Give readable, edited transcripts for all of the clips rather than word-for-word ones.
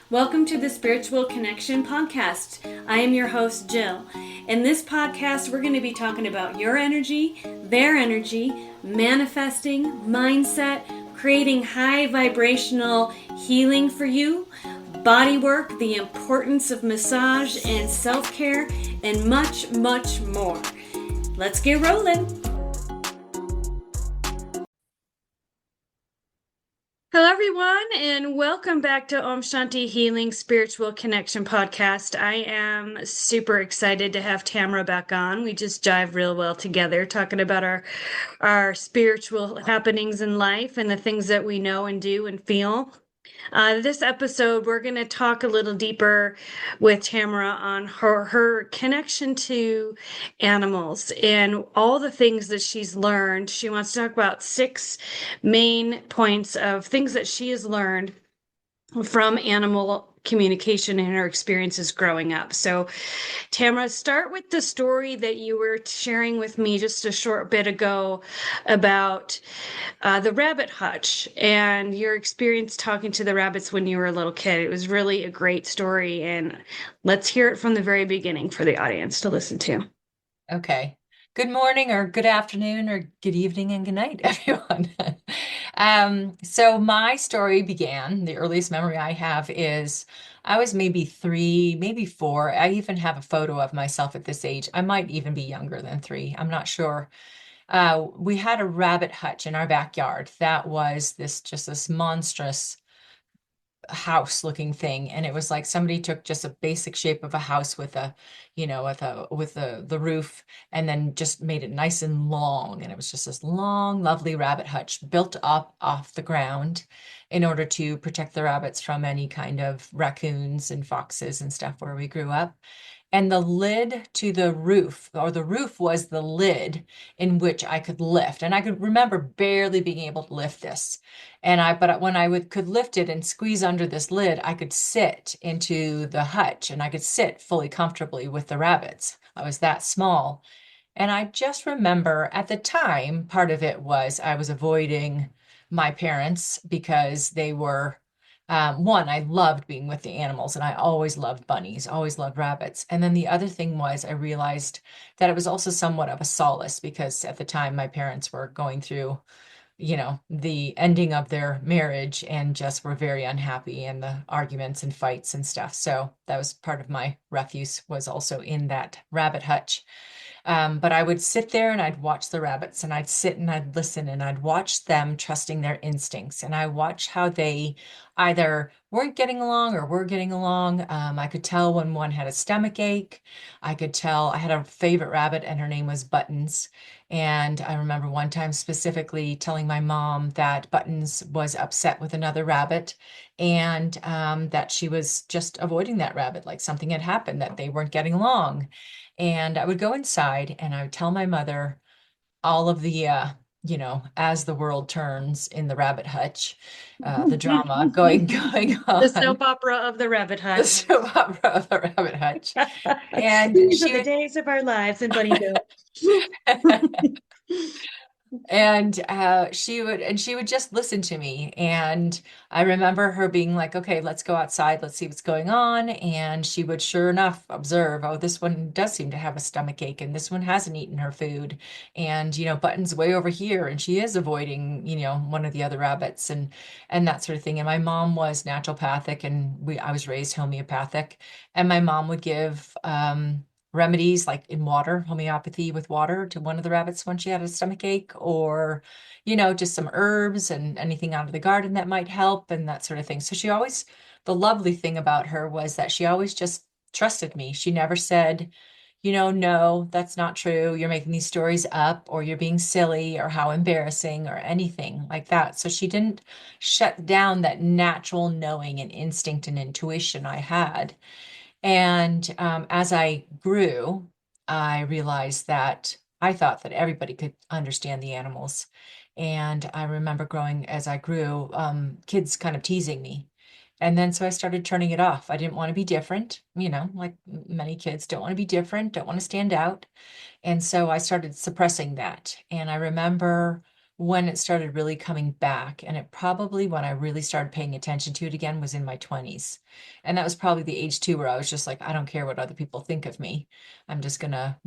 Welcome to the Spiritual Connection Podcast. I am your host, Jill. In this podcast, we're going to be talking about your energy, their energy, manifesting, mindset, creating high vibrational healing for you, body work, the importance of massage and self-care, and much, much more. Let's get rolling. Hello, everyone, and welcome back to Om Shanti Healing Spiritual Connection Podcast. I am super excited to have Tamara back on. We just jive real well together, talking about our spiritual happenings in life and the things that we know and do and feel. This episode, we're going to talk a little deeper with Tamara on her connection to animals and all the things that she's learned. She wants to talk about 6 main points of things that she has learned from animal communication and her experiences growing up. So, Tamara, start with the story that you were sharing with me just a short bit ago about the rabbit hutch and your experience talking to the rabbits when you were a little kid. It was really a great story, and let's hear it from the very beginning for the audience to listen to. Okay. Good morning or good afternoon or good evening and good night, everyone. So my story began, the earliest memory I have is I was maybe 3, maybe 4. I even have a photo of myself at this age. I might even be younger than 3. I'm not sure. We had a rabbit hutch in our backyard that was this monstrous house looking thing, and it was like somebody took just a basic shape of a house with a the roof, and then just made it nice and long, and it was just this long lovely rabbit hutch built up off the ground in order to protect the rabbits from any kind of raccoons and foxes and stuff where we grew up. And the lid to the roof, or the roof was the lid in which I could lift. And I could remember barely being able to lift this. But when I could lift it and squeeze under this lid, I could sit into the hutch and I could sit fully comfortably with the rabbits. I was that small. And I just remember at the time, part of it was I was avoiding my parents because they were, one, I loved being with the animals and I always loved bunnies, always loved rabbits. And then the other thing was I realized that it was also somewhat of a solace because at the time my parents were going through the ending of their marriage and just were very unhappy and the arguments and fights and stuff. So that was part of my refuse was also in that rabbit hutch. But I would sit there and I'd watch the rabbits and I'd sit and I'd listen and I'd watch them trusting their instincts. And I watch how they either weren't getting along or were getting along. I could tell when one had a stomach ache. I could tell I had a favorite rabbit and her name was Buttons. And I remember one time specifically telling my mom that Buttons was upset with another rabbit and that she was just avoiding that rabbit, like something had happened, that they weren't getting along. And I would go inside and I would tell my mother all of the, as the world turns in the rabbit hutch, the drama going The soap on, opera of the rabbit the hutch. soap opera of the rabbit hutch. And These are she the would days of our lives in Bunnyville. and she would just listen to me, and I remember her being like, okay, let's go outside, let's see what's going on. And she would sure enough observe, oh, this one does seem to have a stomach ache and this one hasn't eaten her food, and Button's way over here and she is avoiding one of the other rabbits, and that sort of thing. And my mom was naturopathic and I was raised homeopathic, and my mom would give remedies like in water, homeopathy with water to one of the rabbits when she had a stomach ache, or, just some herbs and anything out of the garden that might help and that sort of thing. So the lovely thing about her was that she always just trusted me. She never said, no, that's not true. You're making these stories up, or you're being silly, or how embarrassing, or anything like that. So she didn't shut down that natural knowing and instinct and intuition I had. And as I grew, I realized that I thought that everybody could understand the animals. And I remember growing as I grew, kids kind of teasing me. And then so I started turning it off. I didn't want to be different, like many kids don't want to be different, don't want to stand out. And so I started suppressing that. And I remember when it started really coming back. And it probably, when I really started paying attention to it again, was in my 20s. And that was probably the age too, where I was just like, I don't care what other people think of me. I'm just gonna,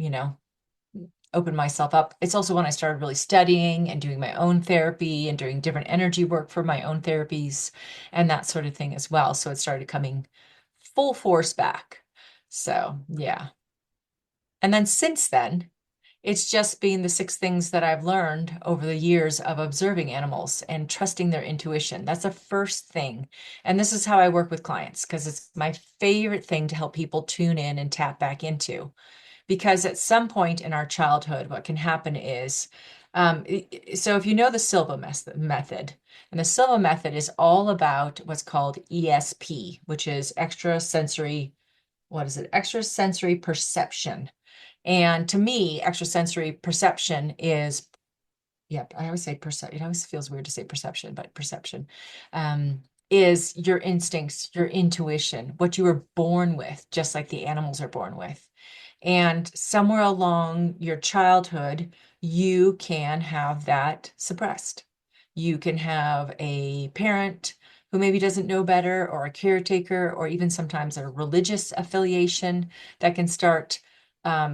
open myself up. It's also when I started really studying and doing my own therapy and doing different energy work for my own therapies and that sort of thing as well. So it started coming full force back. So, yeah. And then since then, it's just been the six things that I've learned over the years of observing animals and trusting their intuition. That's the first thing. And this is how I work with clients because it's my favorite thing to help people tune in and tap back into. Because at some point in our childhood, what can happen is, so if you know the Silva method, and the Silva method is all about what's called ESP, which is extrasensory, what is it? Extrasensory perception. And to me, extrasensory perception is, yep, I always say it always feels weird to say perception, but perception um, is your instincts, your intuition, what you were born with, just like the animals are born with. And somewhere along your childhood, you can have that suppressed. You can have a parent who maybe doesn't know better, or a caretaker, or even sometimes a religious affiliation that can start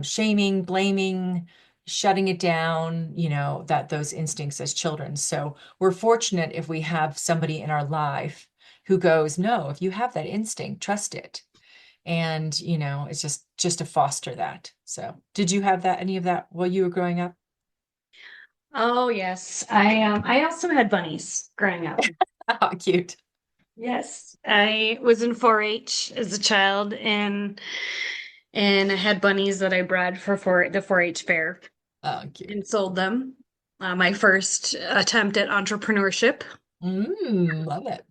shaming, blaming, shutting it down, that those instincts as children. So we're fortunate if we have somebody in our life who goes, no, if you have that instinct, trust it. And, it's just to foster that. So did you have any of that while you were growing up? Oh yes. I also had bunnies growing up. How cute. Yes. I was in 4-H as a child and I had bunnies that I bred for the 4-H fair Oh, cute. and sold them. My first attempt at entrepreneurship. Love it.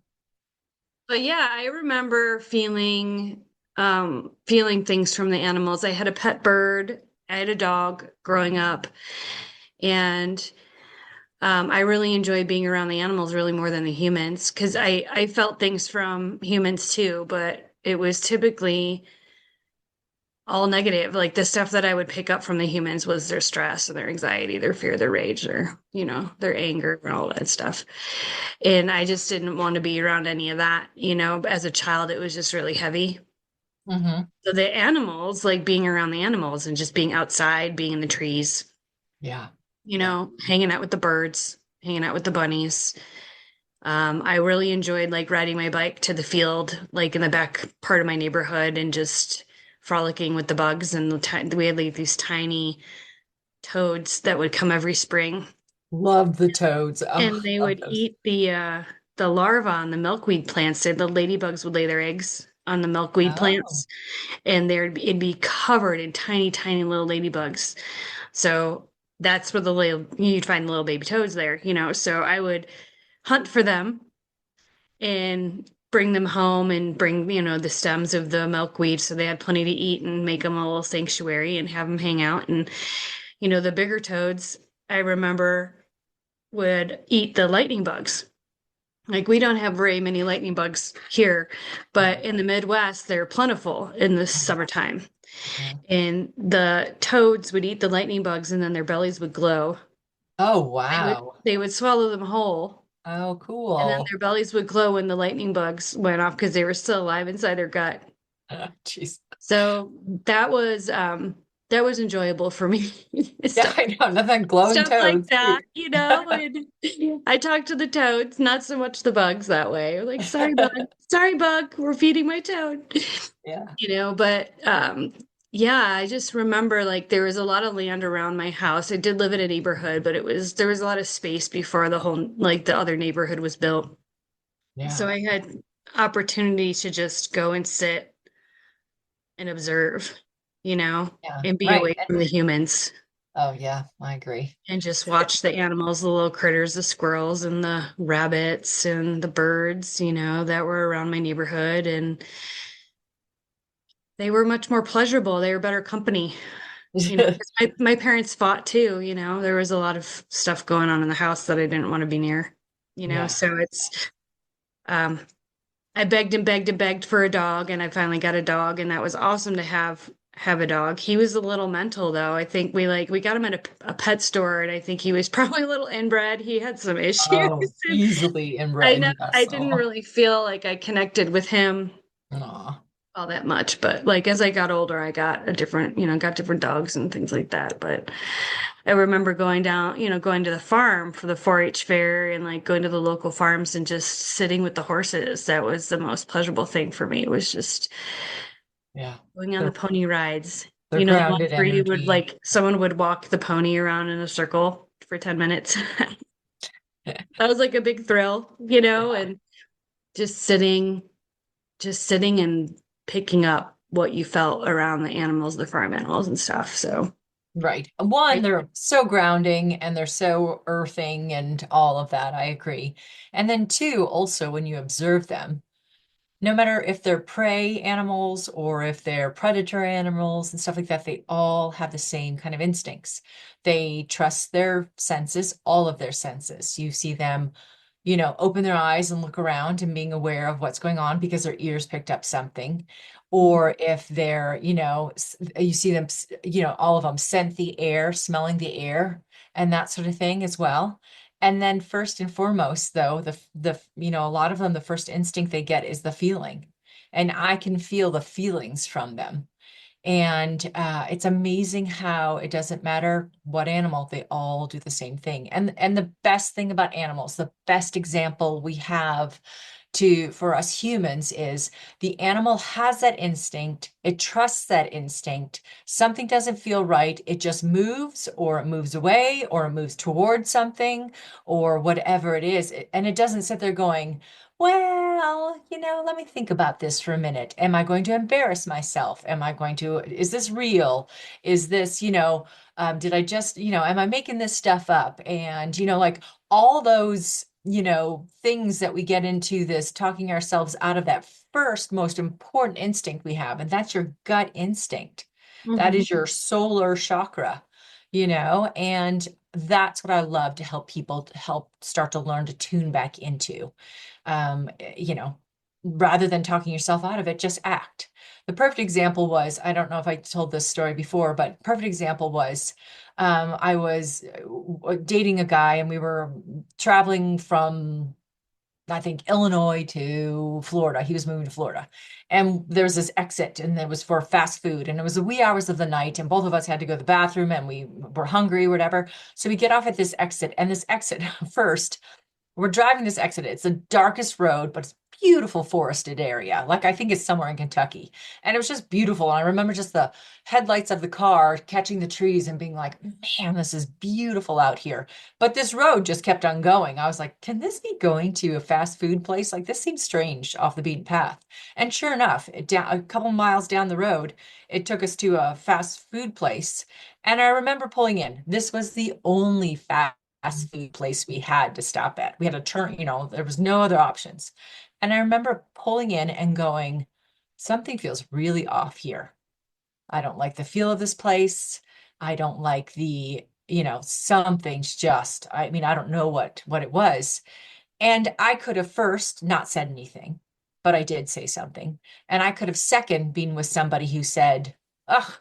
But yeah, I remember feeling things from the animals. I had a pet bird, I had a dog growing up, and I really enjoyed being around the animals really more than the humans because I felt things from humans too, but it was typically all negative. Like the stuff that I would pick up from the humans was their stress and their anxiety, their fear, their rage, their anger and all that stuff. And I just didn't want to be around any of that. As a child, it was just really heavy. Hmm. So the animals, like being around the animals and just being outside, being in the trees, Yeah. Yeah. hanging out with the birds, hanging out with the bunnies. I really enjoyed like riding my bike to the field, like in the back part of my neighborhood, and just frolicking with the bugs. And we had like these tiny toads that would come every spring, Love the toads. and Oh, they love would those. eat the larvae on the milkweed plants. The ladybugs would lay their eggs on the milkweed Oh. plants, and it'd be covered in tiny, tiny little ladybugs. So that's where you'd find the little baby toads there, So I would hunt for them and bring them home and bring, the stems of the milkweed so they had plenty to eat and make them a little sanctuary and have them hang out. And, the bigger toads, I remember would eat the lightning bugs. Like we don't have very many lightning bugs here, Yeah. but in the Midwest, they're plentiful in the summertime. Mhm. And the toads would eat the lightning bugs and then their bellies would glow. Oh, They would wow. they would swallow them whole, Oh, and then cool. their bellies would glow when the lightning bugs went off because they were still alive inside their gut. Jeez. So that was enjoyable for me. Yeah, Stuff I know. Nothing glowing stuff like toads. that, Cute. and I talked to the toads, not so much the bugs that way. Like, sorry bug, we're feeding my toad. Yeah. But yeah, I just remember like there was a lot of land around my house. I did live in a neighborhood, but there was a lot of space before the other neighborhood was built. Yeah. So I had opportunity to just go and sit and observe, you know, Yeah. and be Right. away from the humans Oh, yeah, I agree. and just watch the animals, the little critters, the squirrels and the rabbits and the birds, that were around my neighborhood. And they were much more pleasurable. They were better company. 'Cause my parents fought too, there was a lot of stuff going on in the house that I didn't want to be near, Yeah. so um, I begged and begged and begged for a dog, and I finally got a dog, and that was awesome to have have a dog. He was a little mental though. I think we got him at a pet store, and I think he was probably a little inbred. He had some issues. Oh, easily I inbred, know yes. I didn't Oh, really feel like I connected with him aw, all that much, but like as I got older, I got a different, got different dogs and things like that. But I remember going down, going to the farm for the 4-H fair and like going to the local farms and just sitting with the horses. That was the most pleasurable thing for me. It was just yeah. going on the They're pony rides. they're The ones grounded where you would energy. like someone would walk the pony around in a circle for 10 minutes. That was like a big thrill, Yeah. and just sitting and picking up what you felt around the animals, the farm animals and stuff. So, Right. One, I, they're so grounding and they're so earthing and all of that. I agree. And then two, also when you observe them, no matter if they're prey animals or if they're predator animals and stuff like that, they all have the same kind of instincts. They trust their senses, all of their senses. You see them, open their eyes and look around and being aware of what's going on because their ears picked up something. Or if they're, you see them, all of them scent the air, smelling the air, and that sort of thing as well. And then first and foremost, though, a lot of them, the first instinct they get is the feeling. And I can feel the feelings from them. And it's amazing how it doesn't matter what animal, they all do the same thing. And the best thing about animals, the best example we have for us humans is the animal has that instinct. It trusts that instinct. Something doesn't feel right. It just moves, or it moves away, or it moves towards something, or whatever it is. And it doesn't sit there going, well, let me think about this for a minute. Am I going to embarrass myself? Is this real? Is this, did I just, am I making this stuff up? And, like all those, things that we get into this talking ourselves out of that first most important instinct we have, and that's your gut instinct. That Mhm. is your solar chakra, and that's what I love to help people to help start to learn to tune back into um, you know, rather than talking yourself out of it, just act. The perfect example was, I don't know if I told this story before, but perfect example was I was dating a guy and we were traveling from, I think, Illinois to Florida. He was moving to Florida. And there was this exit, and it was for fast food. And it was the wee hours of the night, and both of us had to go to the bathroom, and we were hungry, whatever. So we get off at this exit, and this exit first, we're driving this exit. It's the darkest road, but it's beautiful forested area. Like I think it's somewhere in Kentucky. And it was just beautiful. And I remember just the headlights of the car catching the trees and being like, man, this is beautiful out here. But this road just kept on going. I was like, can this be going to a fast food place? Like this seems strange off the beaten path. And sure enough, a couple miles down the road, it took us to a fast food place. And I remember pulling in. This was the only fast food place we had to stop at. We had to turn, there was no other options. And I remember pulling in and going, something feels really off here. I don't like the feel of this place. I don't like something's just, I mean, I don't know what it was. And I could have first not said anything, but I did say something. And I could have second been with somebody who said, ugh,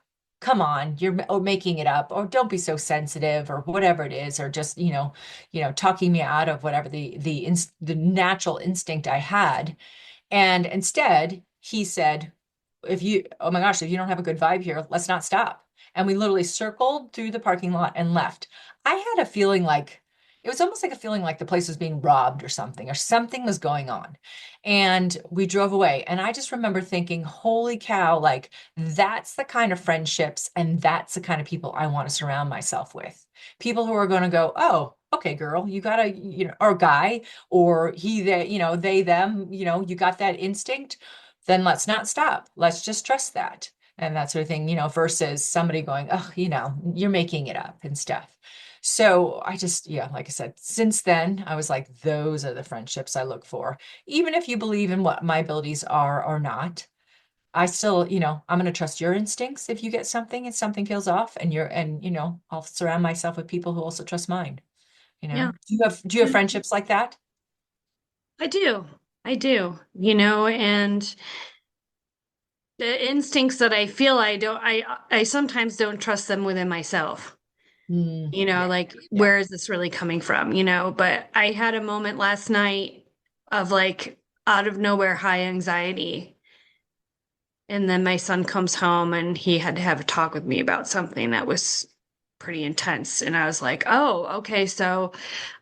come on, you're making it up, or don't be so sensitive, or whatever it is, or just, talking me out of whatever the natural instinct I had. And instead, he said, oh my gosh, if you don't have a good vibe here, let's not stop. And we literally circled through the parking lot and left. I had a feeling like it was almost like a feeling like the place was being robbed or something was going on. And we drove away. And I just remember thinking, holy cow, like that's the kind of friendships and that's the kind of people I want to surround myself with. People who are going to go, oh, okay, girl, you gotta, or guy, or he, they, they, them, you got that instinct, then let's not stop. Let's just trust that. And that sort of thing, versus somebody going, oh, you're making it up and stuff. So I just, yeah, like I said, since then, I was like, those are the friendships I look for. Even if you believe in what my abilities are or not, I still, I'm going to trust your instincts if you get something and something feels off, I'll surround myself with people who also trust mine. Yeah. Do you have Yeah. friendships like that? I do. I do, and the instincts that I feel I sometimes don't trust them within myself. Yeah, Like yeah, where is this really coming from? But I had a moment last night of like out of nowhere high anxiety. And then my son comes home and he had to have a talk with me about something that was pretty intense. And I was like, oh, okay. So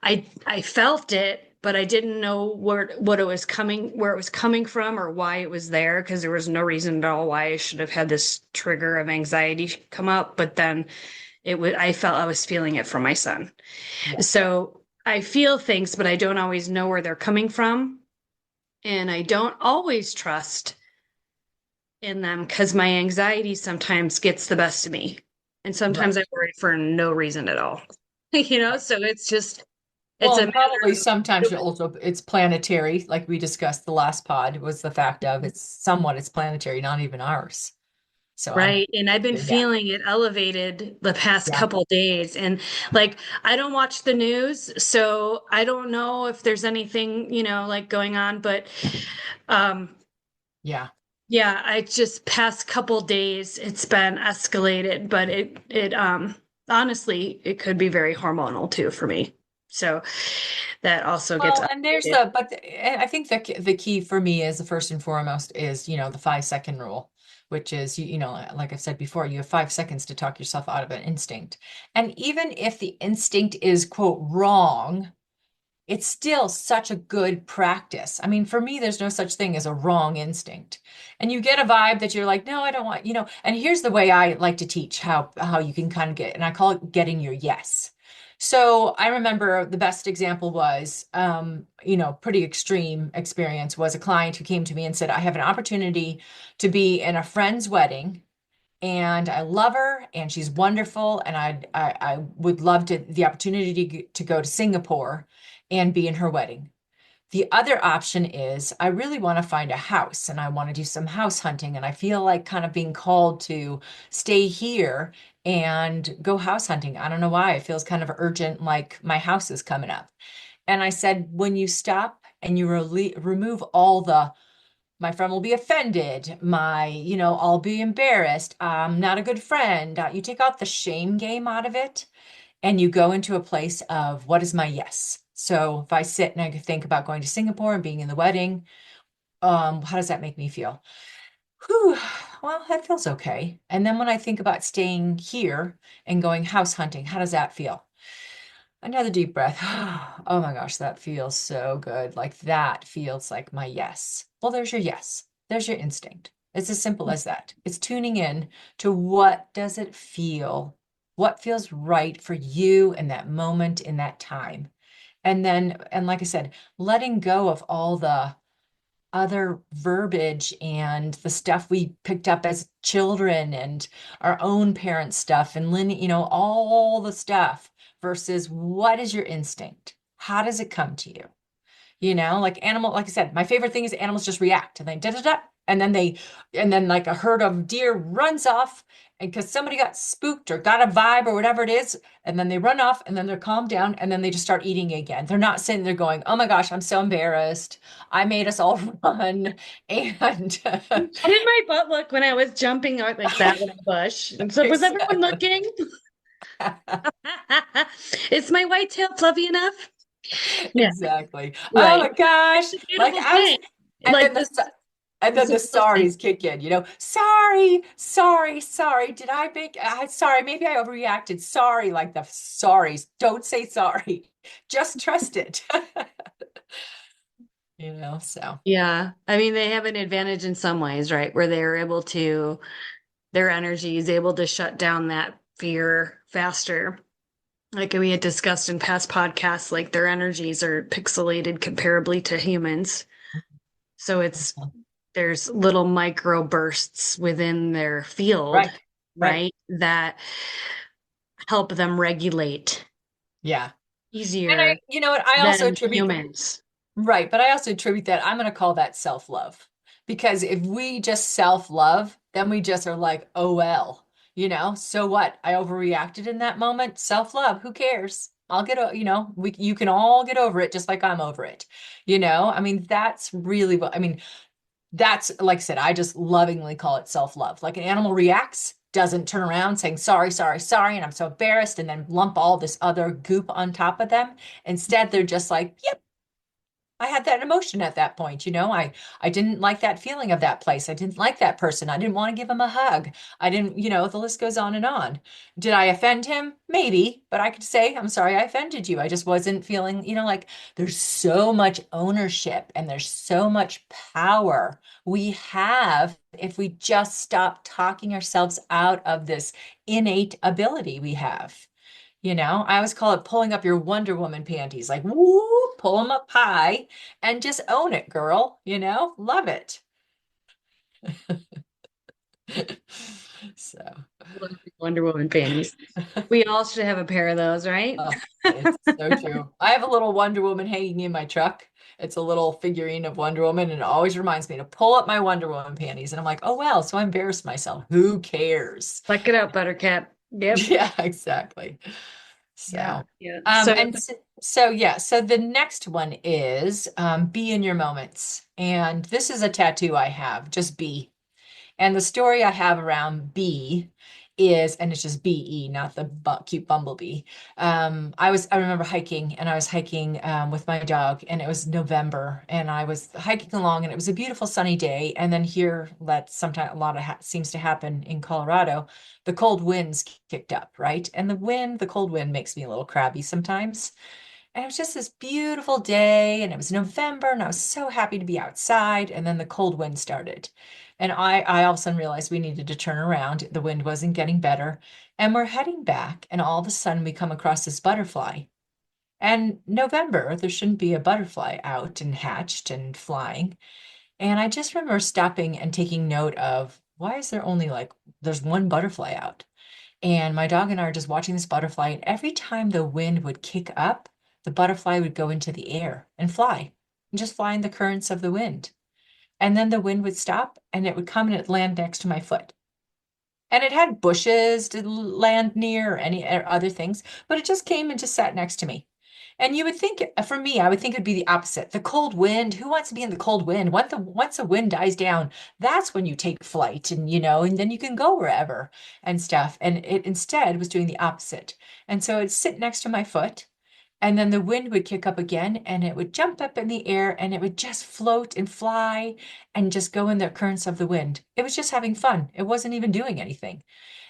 I felt it, but I didn't know where it was coming from or why it was there, because there was no reason at all why I should have had this trigger of anxiety come up. But then I felt I was feeling it from my son. yeah. So I feel things, but I don't always know where they're coming from. And I don't always trust in them because my anxiety sometimes gets the best of me. And sometimes I Right. worry for no reason at all. So it's Well, a and probably matter sometimes of, you also it's planetary, like we discussed the last pod was the fact of it's planetary, not even ours. So I'm right. And I've been yeah, feeling it elevated the past yeah. couple days. And like, I don't watch the news, so I don't know if there's anything, like going on, but um, Yeah. yeah, I just past couple days it's been escalated, but it honestly it could be very hormonal too for me. So that also gets Well, and there's escalated. and I think the key for me is the first and foremost is, the 5 second rule, which is, like I've said before, you have 5 seconds to talk yourself out of an instinct. And even if the instinct is, quote, wrong, it's still such a good practice. I mean, for me, there's no such thing as a wrong instinct. And you get a vibe that you're like, no, I don't want, and here's the way I like to teach how you can kind of get, and I call it getting your yes. So I remember the best example was, pretty extreme experience was a client who came to me and said, I have an opportunity to be in a friend's wedding and I love her and she's wonderful and I would love the opportunity to go to Singapore and be in her wedding. The other option is I really want to find a house and I want to do some house hunting and I feel like kind of being called to stay here and go house hunting. I don't know why. It feels kind of urgent, like my house is coming up. And I said, when you stop and you remove all my friend will be offended. I'll be embarrassed. I'm not a good friend. You take out the shame game out of it and you go into a place of what is my yes? So if I sit and I think about going to Singapore and being in the wedding, how does that make me feel? Whew, well, that feels okay. And then when I think about staying here and going house hunting, how does that feel? Another deep breath. Oh my gosh, that feels so good. Like that feels like my yes. Well, there's your yes. There's your instinct. It's as simple as that. It's tuning in to what does it feel? What feels right for you in that moment, in that time? And like I said, letting go of all the other verbiage and the stuff we picked up as children and our own parent stuff and all the stuff versus what is your instinct? How does it come to you? Like I said, my favorite thing is animals just react and they da da da, and then like a herd of deer runs off, and because somebody got spooked or got a vibe or whatever it is, and then they run off and then they're calmed down and then they just start eating again. They're not sitting there going, "Oh my gosh, I'm so embarrassed. I made us all run," and How did my butt look when I was jumping out like that in a bush? And so was everyone exactly, looking? Is my white tail fluffy enough? Yeah, exactly. Oh right. my gosh, It's a like beautiful I was, thing. and Like then this, and it's then a the beautiful thing. sorries kick in, sorry, sorry, sorry. Did I make, sorry, maybe I overreacted. Sorry, like the sorries. Don't say sorry. Just trust it. So Yeah. I mean, they have an advantage in some ways, right? Where they're able to, their energy is able to shut down that fear faster. Like we had discussed in past podcasts, like their energies are pixelated comparably to humans. So there's little micro bursts within their field, right, right. right? That help them regulate Yeah. And easier you know what? I also than attribute humans. Right, but I also attribute that I'm going to call that self-love. Because if we just self-love, then we just are like, oh well, so what? I overreacted in that moment. Self-love, who cares? I'll get, you can all get over it just like I'm over it. I mean, that's really what, I mean, That's like I said, I just lovingly call it self-love. Like an animal reacts, doesn't turn around saying sorry, sorry, sorry, and I'm so embarrassed, and then lump all this other goop on top of them. Instead, they're just like, yep, I had that emotion at that point. I didn't like that feeling of that place. I didn't like that person. I didn't want to give him a hug. I didn't, the list goes on and on. Did I offend him? Maybe, but I could say, I'm sorry I offended you. I just wasn't feeling, like there's so much ownership and there's so much power we have if we just stop talking ourselves out of this innate ability we have. I always call it pulling up your Wonder Woman panties, like, woo, pull them up high and just own it, girl. Love it. So, Wonder Woman panties. We all should have a pair of those, right? oh, it's so true. I have a little Wonder Woman hanging in my truck. It's a little figurine of Wonder Woman, and it always reminds me to pull up my Wonder Woman panties. And I'm like, oh, well, so I embarrassed myself. Who cares? Suck it up, Buttercup. Yep. Yeah, exactly. Yeah. So, Yeah. So, yeah, so the next one is be in your moments. And this is a tattoo I have, just be. And the story I have around bee is, and it's just BE, not the cute bumblebee. I remember hiking, and I was hiking with my dog, and it was November, and I was hiking along, and it was a beautiful sunny day. And then here, that sometimes a lot of seems to happen in Colorado, the cold winds kicked up, right? And the cold wind makes me a little crabby sometimes. And it was just this beautiful day, and it was November, and I was so happy to be outside. And then the cold wind started. And I all of a sudden realized we needed to turn around. The wind wasn't getting better. And we're heading back, and all of a sudden we come across this butterfly. And November, there shouldn't be a butterfly out and hatched and flying. And I just remember stopping and taking note of why is there only there's one butterfly out? And my dog and I are just watching this butterfly. And every time the wind would kick up, the butterfly would go into the air and fly and just fly in the currents of the wind. And then the wind would stop and it would come and it'd land next to my foot. And it had bushes to land near or any or other things, but it just came and just sat next to me. And you would think, for me, I would think it'd be the opposite. The cold wind, who wants to be in the cold wind? Once the wind dies down, that's when you take flight and then you can go wherever and stuff. And it instead was doing the opposite. And so it'd sit next to my foot. And then the wind would kick up again and it would jump up in the air and it would just float and fly and just go in the currents of the wind. It was just having fun. It wasn't even doing anything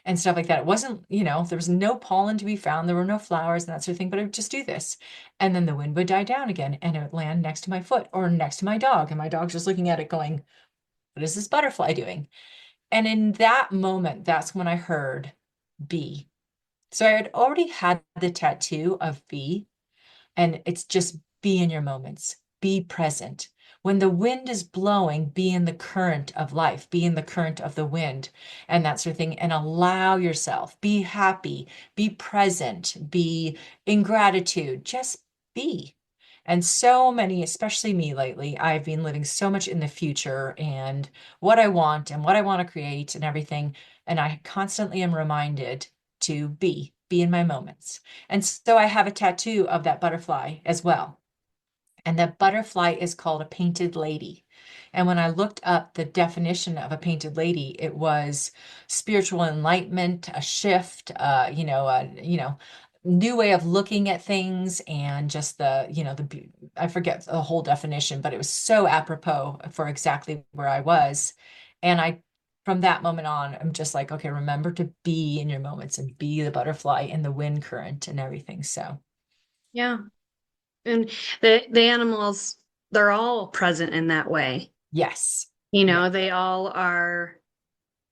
and stuff like that. It wasn't, there was no pollen to be found. There were no flowers and that sort of thing, but it would just do this. And then the wind would die down again and it would land next to my foot or next to my dog. And my dog's just looking at it going, what is this butterfly doing? And in that moment, that's when I heard bee. So I had already had the tattoo of bee, and it's just be in your moments, be present. When the wind is blowing, be in the current of life, be in the current of the wind and that sort of thing, and allow yourself, be happy, be present, be in gratitude, just be. And so many, especially me lately, I've been living so much in the future and what I want and what I want to create and everything. And I constantly am reminded to be in my moments. And so I have a tattoo of that butterfly as well. And that butterfly is called a painted lady. And when I looked up the definition of a painted lady, it was spiritual enlightenment, a shift, new way of looking at things, and just I forget the whole definition, but it was so apropos for exactly where I was. And from that moment on, I'm just like, okay, remember to be in your moments and be the butterfly in the wind current and everything. So, yeah. And the animals, they're all present in that way. yes. Yeah. They all are.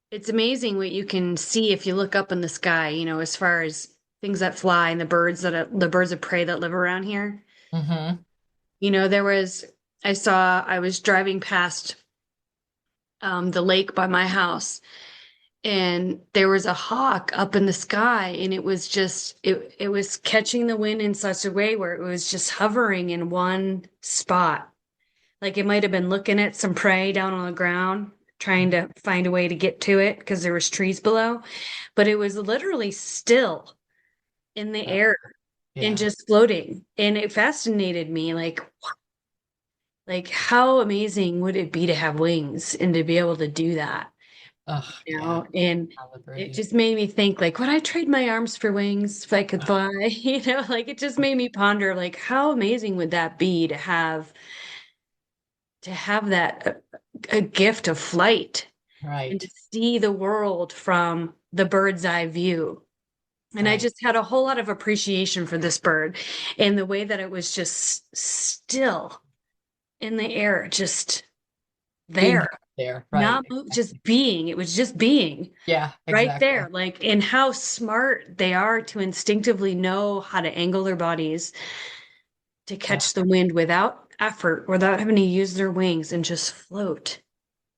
It's amazing what you can see if you look up in the sky, as far as things that fly and the birds of prey that live around here. Hmm. There was, I was driving past the lake by my house, and there was a hawk up in the sky, and it was catching the wind in such a way where it was just hovering in one spot. Like it might have been looking at some prey down on the ground, trying to find a way to get to it because there was trees below, but it was literally still in the Oh, air and yeah. just floating. And it fascinated me, like, Like, how amazing would it be to have wings and to be able to do that, Oh, yeah. And How it liberating. just made me think, like, would I trade my arms for wings if I could fly? Like it just made me ponder, like, how amazing would that be to have that a gift of flight and to Right. see the world from the bird's eye view. And I Right. just had a whole lot of appreciation for this bird and the way that it was just still in the air, just Being there, there. Right. not move, just being. It was just being Yeah, right there. exactly. Like, and how smart they are to instinctively know how to angle their bodies to Yeah, catch the wind without effort, without having to use their wings and just float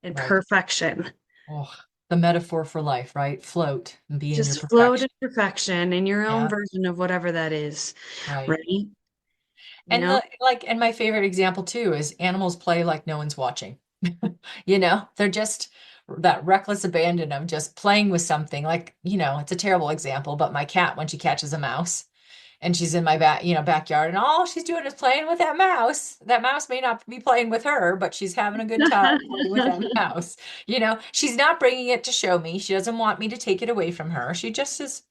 in right. perfection. Oh, the metaphor for life, right? Float and be in your Just float in perfection. perfection in your own Yeah, version of whatever that is, right. right? You And know? and my favorite example too is animals play like no one's watching. They're just that reckless abandon of just playing with something. Like, it's a terrible example, but my cat, when she catches a mouse and she's in my backyard, and all she's doing is playing with that mouse. That mouse may not be playing with her, but she's having a good time playing with that mouse. She's not bringing it to show me. She doesn't want me to take it away from her. She just is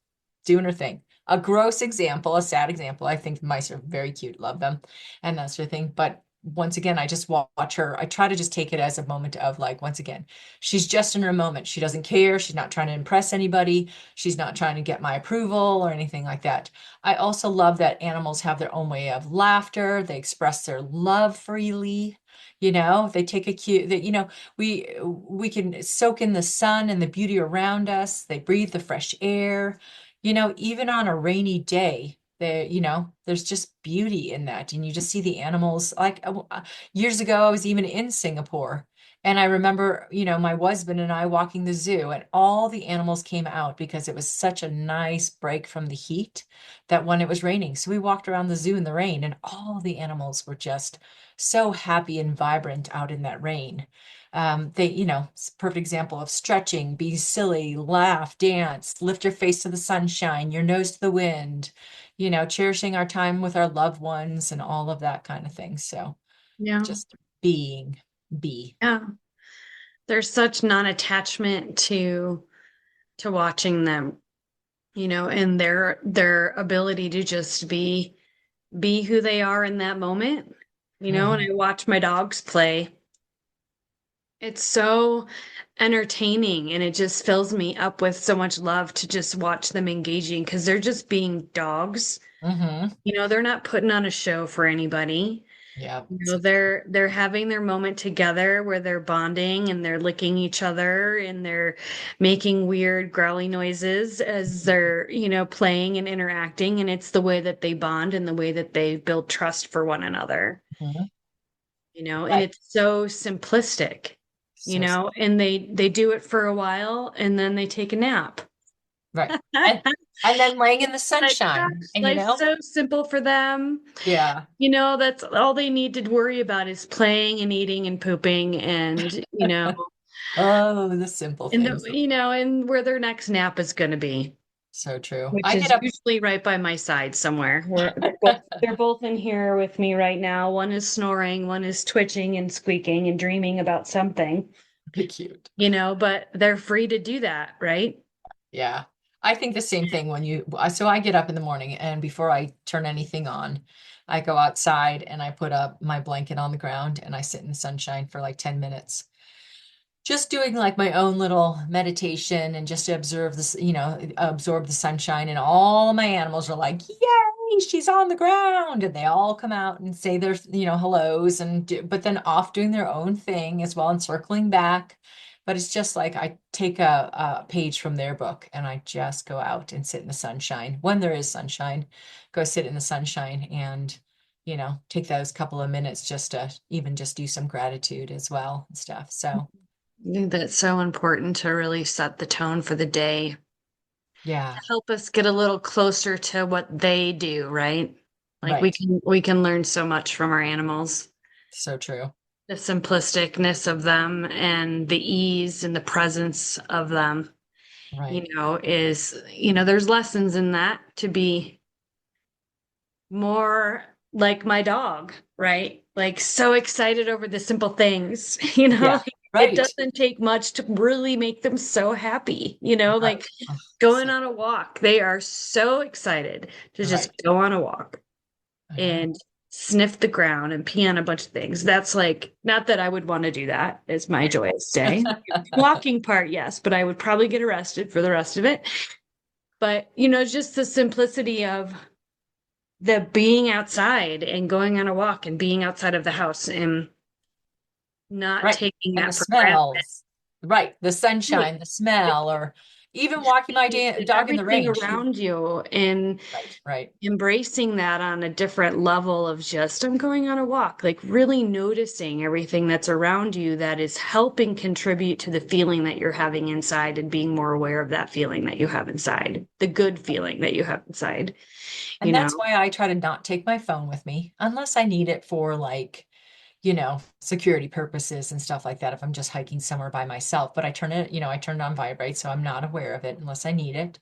doing her thing. A gross example, a sad example. I think mice are very cute, love them, and that sort of thing. But once again, I just watch her. I try to just take it as a moment of, like, once again, she's just in her moment. She doesn't care. She's not trying to impress anybody. She's not trying to get my approval or anything like that. I also love that animals have their own way of laughter. They express their love freely. They take a cue that, we can soak in the sun and the beauty around us. They breathe the fresh air. Even on a rainy day, there's just beauty in that. And you just see the animals. Like, years ago, I was even in Singapore. And I remember, my husband and I walking the zoo, and all the animals came out because it was such a nice break from the heat that when it was raining. So we walked around the zoo in the rain, and all the animals were just so happy and vibrant out in that rain. It's a perfect example of stretching, be silly, laugh, dance, lift your face to the sunshine, your nose to the wind, cherishing our time with our loved ones and all of that kind of thing. So Yeah. just being, be. Yeah. There's such non-attachment to watching them, and their ability to just be who they are in that moment. And I Hmm. watch my dogs play. It's so entertaining and it just fills me up with so much love to just watch them engaging because they're just being dogs. Hmm. They're not putting on a show for anybody. Yeah. They're having their moment together where they're bonding and they're licking each other and they're making weird growly noises as they're, playing and interacting. And it's the way that they bond and the way that they build trust for one another, Mhm. and Right. it's so simplistic, So, and they do it for a while and then they take a nap. right. And and then laying in the Like, sunshine. gosh, And life's so simple for them. yeah. That's all they need to worry about is playing and eating and pooping and, Oh, the simple things. and where their next nap is going to be, So true. which I get is up. usually right by my side somewhere. Where they're both in here with me right now. One is snoring, one is twitching and squeaking and dreaming about something, Cute. but they're free to do that, right? Yeah. I think the same thing so I get up in the morning, and before I turn anything on, I go outside and I put up my blanket on the ground and I sit in the sunshine for like 10 minutes. Just doing like my own little meditation and just to observe this, absorb the sunshine, and all my animals are like, "Yay, she's on the ground." And they all come out and say their, hellos, but then off doing their own thing as well and circling back. But it's just like I take a page from their book and I just go out and sit in the sunshine when there is sunshine, go sit in the sunshine and, take those couple of minutes just to even just do some gratitude as well and stuff. So, I think that's so important to really set the tone for the day, to yeah. help us get a little closer to what they do, right? Like we Right. can we can learn so much from our animals. So true. The simplisticness of them and the ease and the presence of them, Right. there's lessons in that to be more like my dog, right? like so excited over the simple things, you know, Yeah, like it right, doesn't take much to really make them so happy, right. like Oh, going so on a walk. They are so excited to just right. go on a walk I know. and sniff the ground and pee on a bunch of things. That's like, not that I would want to do that as my joyous day. Walking part, yes, but I would probably get arrested for the rest of it. But, just the simplicity of the being outside and going on a walk and being outside of the house and not Right. taking And the that for granted. smells. Right. The Right. sunshine, the smell, or even walking my Trees and dog in the everything rain. around you and Right, right. embracing that on a different level of just, I'm going on a walk, like really noticing everything that's around you that is helping contribute to the feeling that you're having inside and being more aware of that feeling that you have inside, the good feeling that you have inside, you And know? that's why I try to not take my phone with me unless I need it for like, security purposes and stuff like that if I'm just hiking somewhere by myself. But I turn it on vibrate, so I'm not aware of it unless I need it.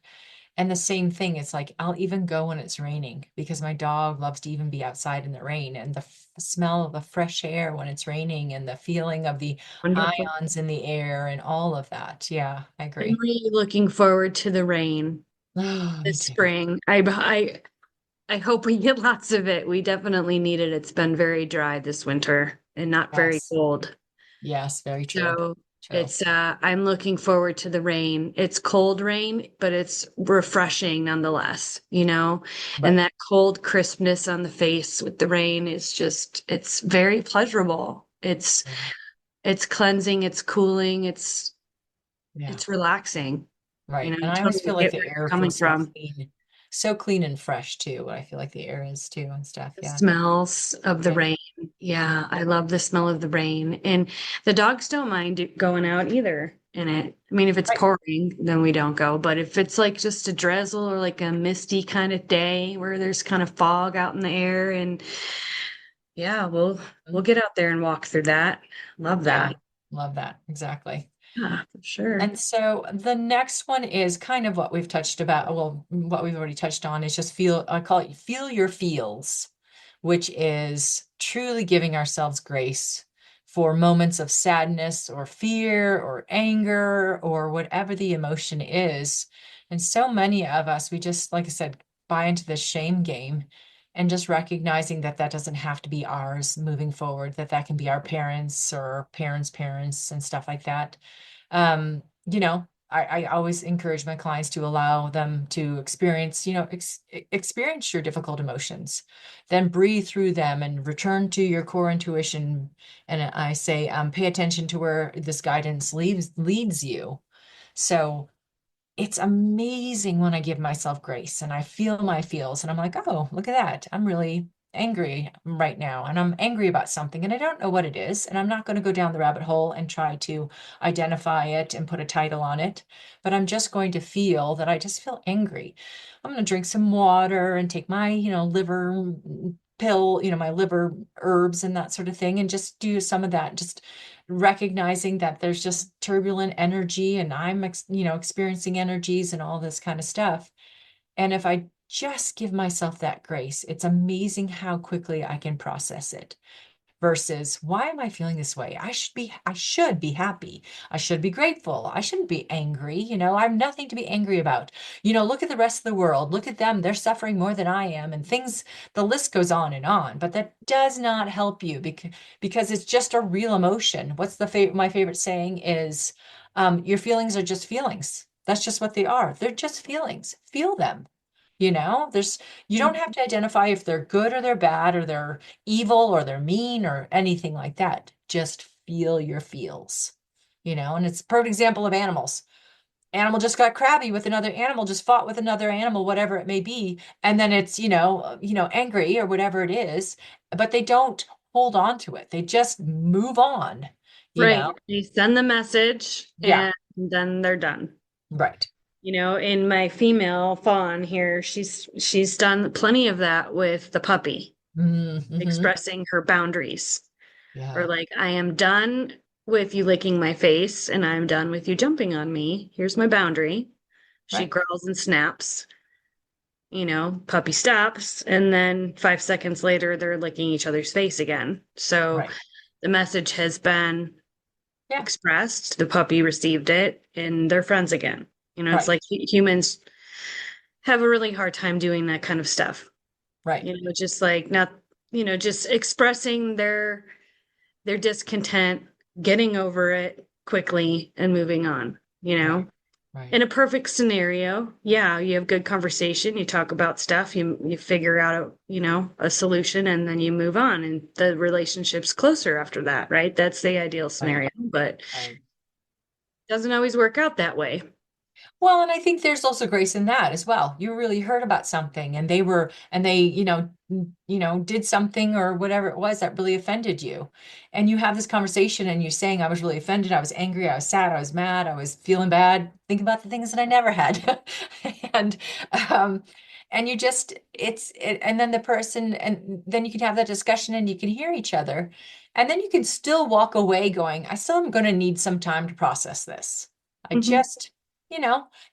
And the same thing, it's like I'll even go when it's raining because my dog loves to even be outside in the rain and the smell of the fresh air when it's raining and the feeling of the Wonderful. ions in the air and all of that. Yeah, I I'm agree. really looking forward to the rain Oh, me this too. spring. I hope we get lots of it. We definitely need it. It's been very dry this winter and not very Yes. cold. Yes, very true. So True. I'm looking forward to the rain. It's cold rain, but it's refreshing nonetheless, and Right. that cold crispness on the face with the rain is just, it's very pleasurable. Yeah. It's cleansing, it's cooling, Yeah. it's relaxing. Right. And I I always totally feel like get the where air you're coming feels from. so clean and fresh too. I feel like the air is too and stuff. The Yeah. smells of the Yeah. rain. Yeah, I love the smell of the rain. And the dogs don't mind it going out either in it. I mean, if it's Right. pouring, then we don't go. But if it's like just a drizzle or like a misty kind of day where there's kind of fog out in the air, and yeah, we'll get out there and walk through that. Love Yeah. that. Love that. Exactly. Yeah, for sure. And so the next one is kind of what we've touched about. Well, what we've already touched on is just I call it feel your feels, which is truly giving ourselves grace for moments of sadness or fear or anger or whatever the emotion is. And so many of us, we just, like I said, buy into the shame game and just recognizing that that doesn't have to be ours moving forward, that that can be our parents or our parents' parents and stuff like that. I always encourage my clients to allow them to experience, experience your difficult emotions, then breathe through them and return to your core intuition. And I say, pay attention to where this guidance leads you. So it's amazing when I give myself grace and I feel my feels and I'm like, oh, look at that. I'm really angry right now and I'm angry about something and I don't know what it is. And I'm not going to go down the rabbit hole and try to identify it and put a title on it, but I'm just going to feel that I just feel angry. I'm going to drink some water and take my, liver pill, my liver herbs and that sort of thing, and just do some of that. Just recognizing that there's just turbulent energy and I'm experiencing energies and all this kind of stuff. And if I just give myself that grace, it's amazing how quickly I can process it versus why am I feeling this way? I should be happy. I should be grateful. I shouldn't be angry. I'm nothing to be angry about. Look at the rest of the world. Look at them. They're suffering more than I am and things, the list goes on, but that does not help you because it's just a real emotion. What's my favorite saying is, your feelings are just feelings. That's just what they are. They're just feelings. Feel them. You don't have to identify if they're good or they're bad or they're evil or they're mean or anything like that. Just feel your feels, and it's a perfect example of animals. Animal just got crabby with another animal, just fought with another animal, whatever it may be, and then it's, angry or whatever it is, but they don't hold on to it. They just move on, you Right. know? They send the message Yeah, and then they're done. right. In my female fawn here, she's done plenty of that with the puppy, Mm-hmm. expressing her boundaries. Or Yeah, like, I am done with you licking my face and I'm done with you jumping on me. Here's my boundary. She right. growls and snaps. puppy stops, and then 5 seconds later, they're licking each other's face again. So Right. the message has been Yeah. expressed, the puppy received it, and they're friends again. It's Right. like humans have a really hard time doing that kind of stuff. Right. Just like not, just expressing their discontent, getting over it quickly and moving on, Right. Right. In a perfect scenario, yeah, you have good conversation, you talk about stuff, you figure out a solution, and then you move on, and the relationship's closer after that, right? That's the ideal Right. scenario, but Right. doesn't always work out that way. Well, and I think there's also grace in that as well. You really heard about something and they, did something or whatever it was that really offended you. And you have this conversation and you're saying, I was really offended, I was angry, I was sad, I was mad, I was feeling bad. Think about the things that I never had. And um and you just and then the person and then you can have that discussion and you can hear each other. And then you can still walk away going, I still am going to need some time to process this. I Mhm. just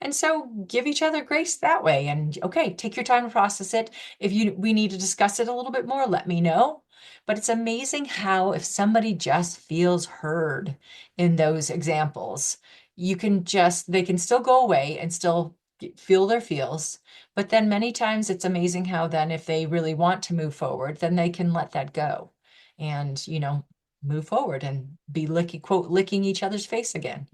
and so give each other grace that way. And okay, take your time to process it. If we need to discuss it a little bit more, let me know. But it's amazing how if somebody just feels heard in those examples, they can still go away and still feel their feels. But then many times it's amazing how then if they really want to move forward, then they can let that go and, move forward and be licking each other's face again.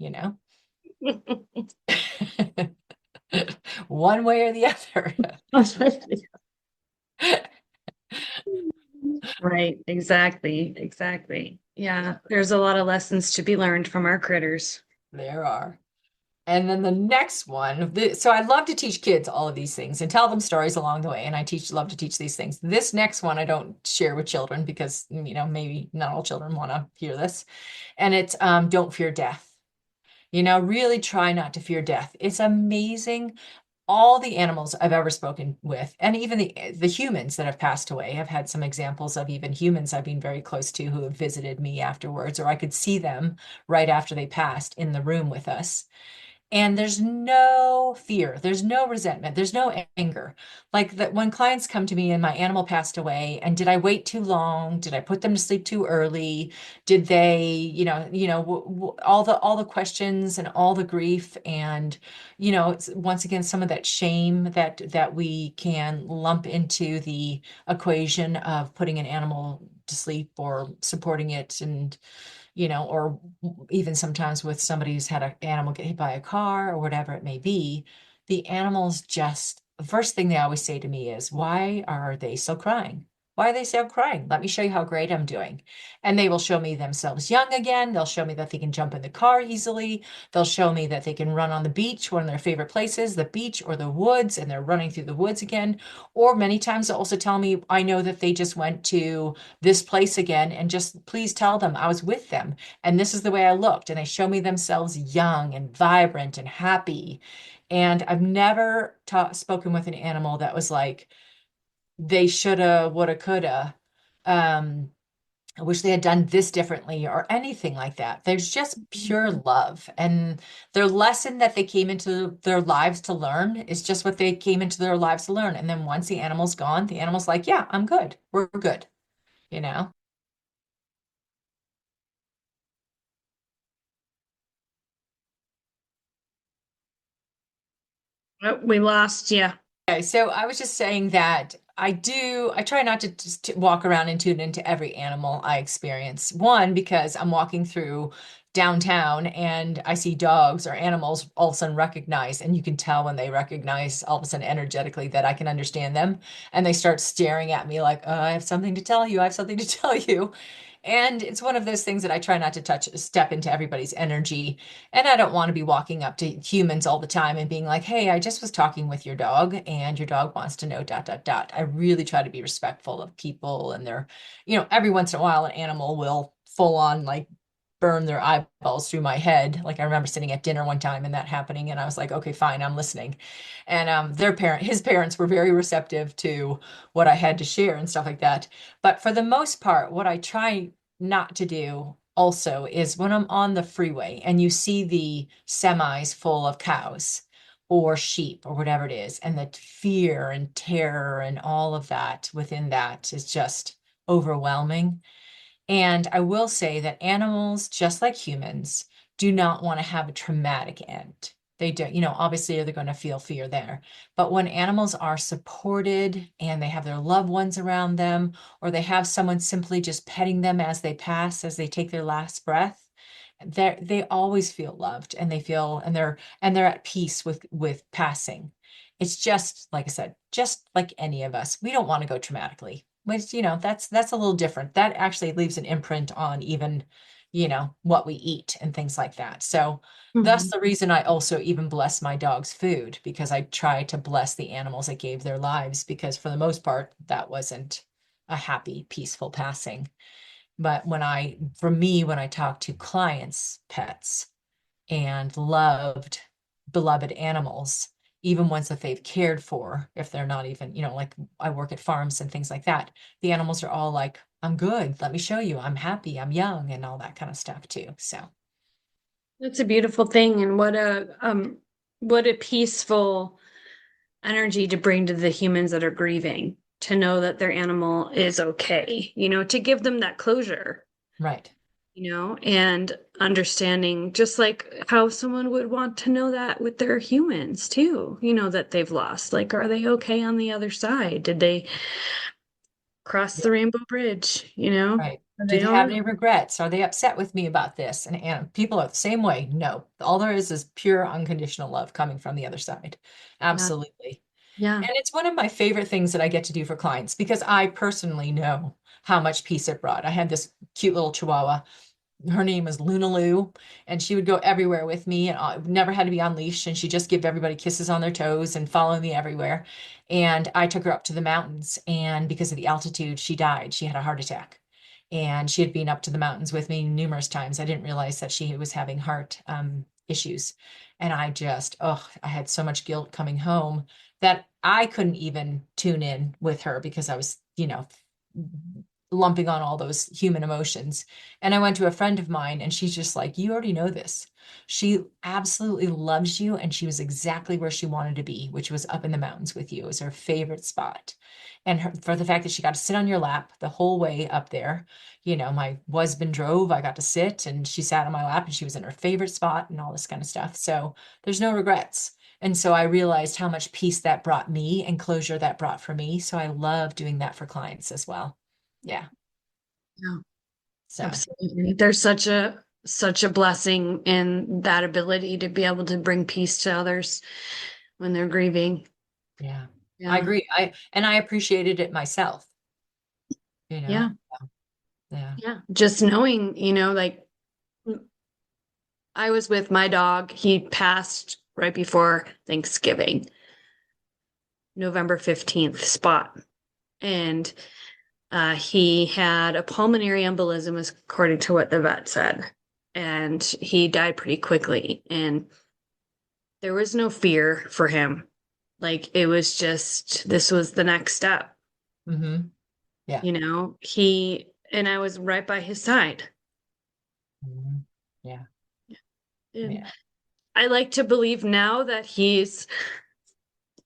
One way or the other. Right, exactly, exactly. Yeah, there's a lot of lessons to be learned from our critters. There are. And then the next one, so I love to teach kids all of these things and tell them stories along the way. And love to teach these things. This next one I don't share with children because, maybe not all children want to hear this. And it's don't fear death. Really try not to fear death. It's amazing all the animals I've ever spoken with, and even the humans that have passed away. I've had some examples of even humans I've been very close to who have visited me afterwards, or I could see them right after they passed in the room with us. And there's no fear, there's no resentment, there's no anger. Like that when clients come to me and my animal passed away, and did I wait too long? Did I put them to sleep too early? Did they, all the questions and all the grief and, it's once again some of that shame that we can lump into the equation of putting an animal to sleep or supporting it and or even sometimes with somebody who's had an animal get hit by a car or whatever it may be, the animals just, the first thing they always say to me is, why are they still crying? Why are they still crying? Let me show you how great I'm doing. And they will show me themselves young again. They'll show me that they can jump in the car easily. They'll show me that they can run on the beach, one of their favorite places, the beach or the woods, and they're running through the woods again. Or many times they'll also tell me, I know that they just went to this place again, and just please tell them I was with them and this is the way I looked. And they show me themselves young and vibrant and happy. And I've never spoken with an animal that was like, they shoulda, woulda, coulda. Um, I wish they had done this differently or anything like that. There's just pure love. And their lesson that they came into their lives to learn is just what they came into their lives to learn. And then once the animal's gone, the animal's like, yeah, I'm good. We're good, you know? Oh, we lost, yeah. Okay, so I was just saying that I try not to just to walk around and tune into every animal I experience. One, because I'm walking through downtown and I see dogs or animals all of a sudden recognize, and you can tell when they recognize all of a sudden energetically that I can understand them. And they start staring at me like, I have something to tell you. I have something to tell you. And it's one of those things that I try not to step into everybody's energy. And I don't want to be walking up to humans all the time and being like, hey, I just was talking with your dog and your dog wants to know dot, dot, dot. I really try to be respectful of people and every once in a while, an animal will full on like burn their eyeballs through my head. Like I remember sitting at dinner one time and that happening. And I was like, okay, fine, I'm listening. And his parents were very receptive to what I had to share and stuff like that. But for the most part, what I try not to do also is when I'm on the freeway and you see the semis full of cows. or sheep or whatever it is. And the fear and terror and all of that within that is just overwhelming. And I will say that animals, just like humans, do not want to have a traumatic end. They don't, obviously they're going to feel fear there. But when animals are supported and they have their loved ones around them, or they have someone simply just petting them as they pass, as they take their last breath, they always feel loved and they feel and they're at peace with passing. It's just like I said, just like any of us, we don't want to go traumatically. Which, that's a little different. That actually leaves an imprint on even, what we eat and things like that. So that's Mhm. the reason I also even bless my dog's food, because I try to bless the animals that gave their lives, because for the most part, that wasn't a happy, peaceful passing. But for me, when I talk to clients, pets, and beloved animals, even ones that they've cared for, if they're not even, like I work at farms and things like that, the animals are all like, I'm good. Let me show you. I'm happy. I'm young and all that kind of stuff too. So, That's a beautiful thing, and what a peaceful energy to bring to the humans that are grieving, to know that their animal is okay, to give them that closure, right. and understanding, just like how someone would want to know that with their humans too, that they've lost. Like, are they okay on the other side? Did they cross Yeah, the rainbow bridge? right. Are Do they they all have right? any regrets? Are they upset with me about this? And people are the same way. No, all there is pure unconditional love coming from the other side. Yeah. Absolutely. Yeah. And it's one of my favorite things that I get to do for clients, because I personally know how much peace it brought. I had this cute little chihuahua. Her name was Luna Lou, and she would go everywhere with me, and I never had to be on leash, and she'd just give everybody kisses on their toes and follow me everywhere. And I took her up to the mountains, and because of the altitude, she died. She had a heart attack. And she had been up to the mountains with me numerous times. I didn't realize that she was having heart issues. And I had so much guilt coming home that I couldn't even tune in with her, because I was, lumping on all those human emotions. And I went to a friend of mine, and she's just like, you already know this. She absolutely loves you. And she was exactly where she wanted to be, which was up in the mountains with you. It was her favorite spot. And for the fact that she got to sit on your lap the whole way up there, my husband drove, I got to sit, and she sat on my lap, and she was in her favorite spot and all this kind of stuff. So there's no regrets. And so I realized how much peace that brought me and closure that brought for me. So I love doing that for clients as well. Yeah. Yeah. So, Absolutely. There's such a blessing in that ability to be able to bring peace to others when they're grieving. yeah, I Yeah. agree. I appreciated it myself, you Yeah. know? Yeah. Yeah. Just knowing, like I was with my dog. He passed right before Thanksgiving, November 15th spot. And he had a pulmonary embolism, according to what the vet said. And he died pretty quickly. And there was no fear for him. Like it was just, this was the next step, Hmm. Yeah. and I was right by his side. Mhm. Yeah. And Yeah. I like to believe now that he's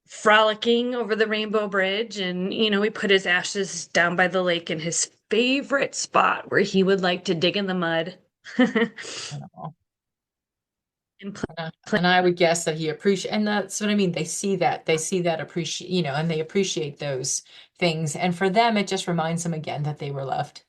frolicking over the Rainbow Bridge, and we put his ashes down by the lake in his favorite spot where he would like to dig in the mud. I know. And And I would guess that he appreciate, and that's what I mean. They see that appreciate, and they appreciate those things. And for them, it just reminds them again that they were loved.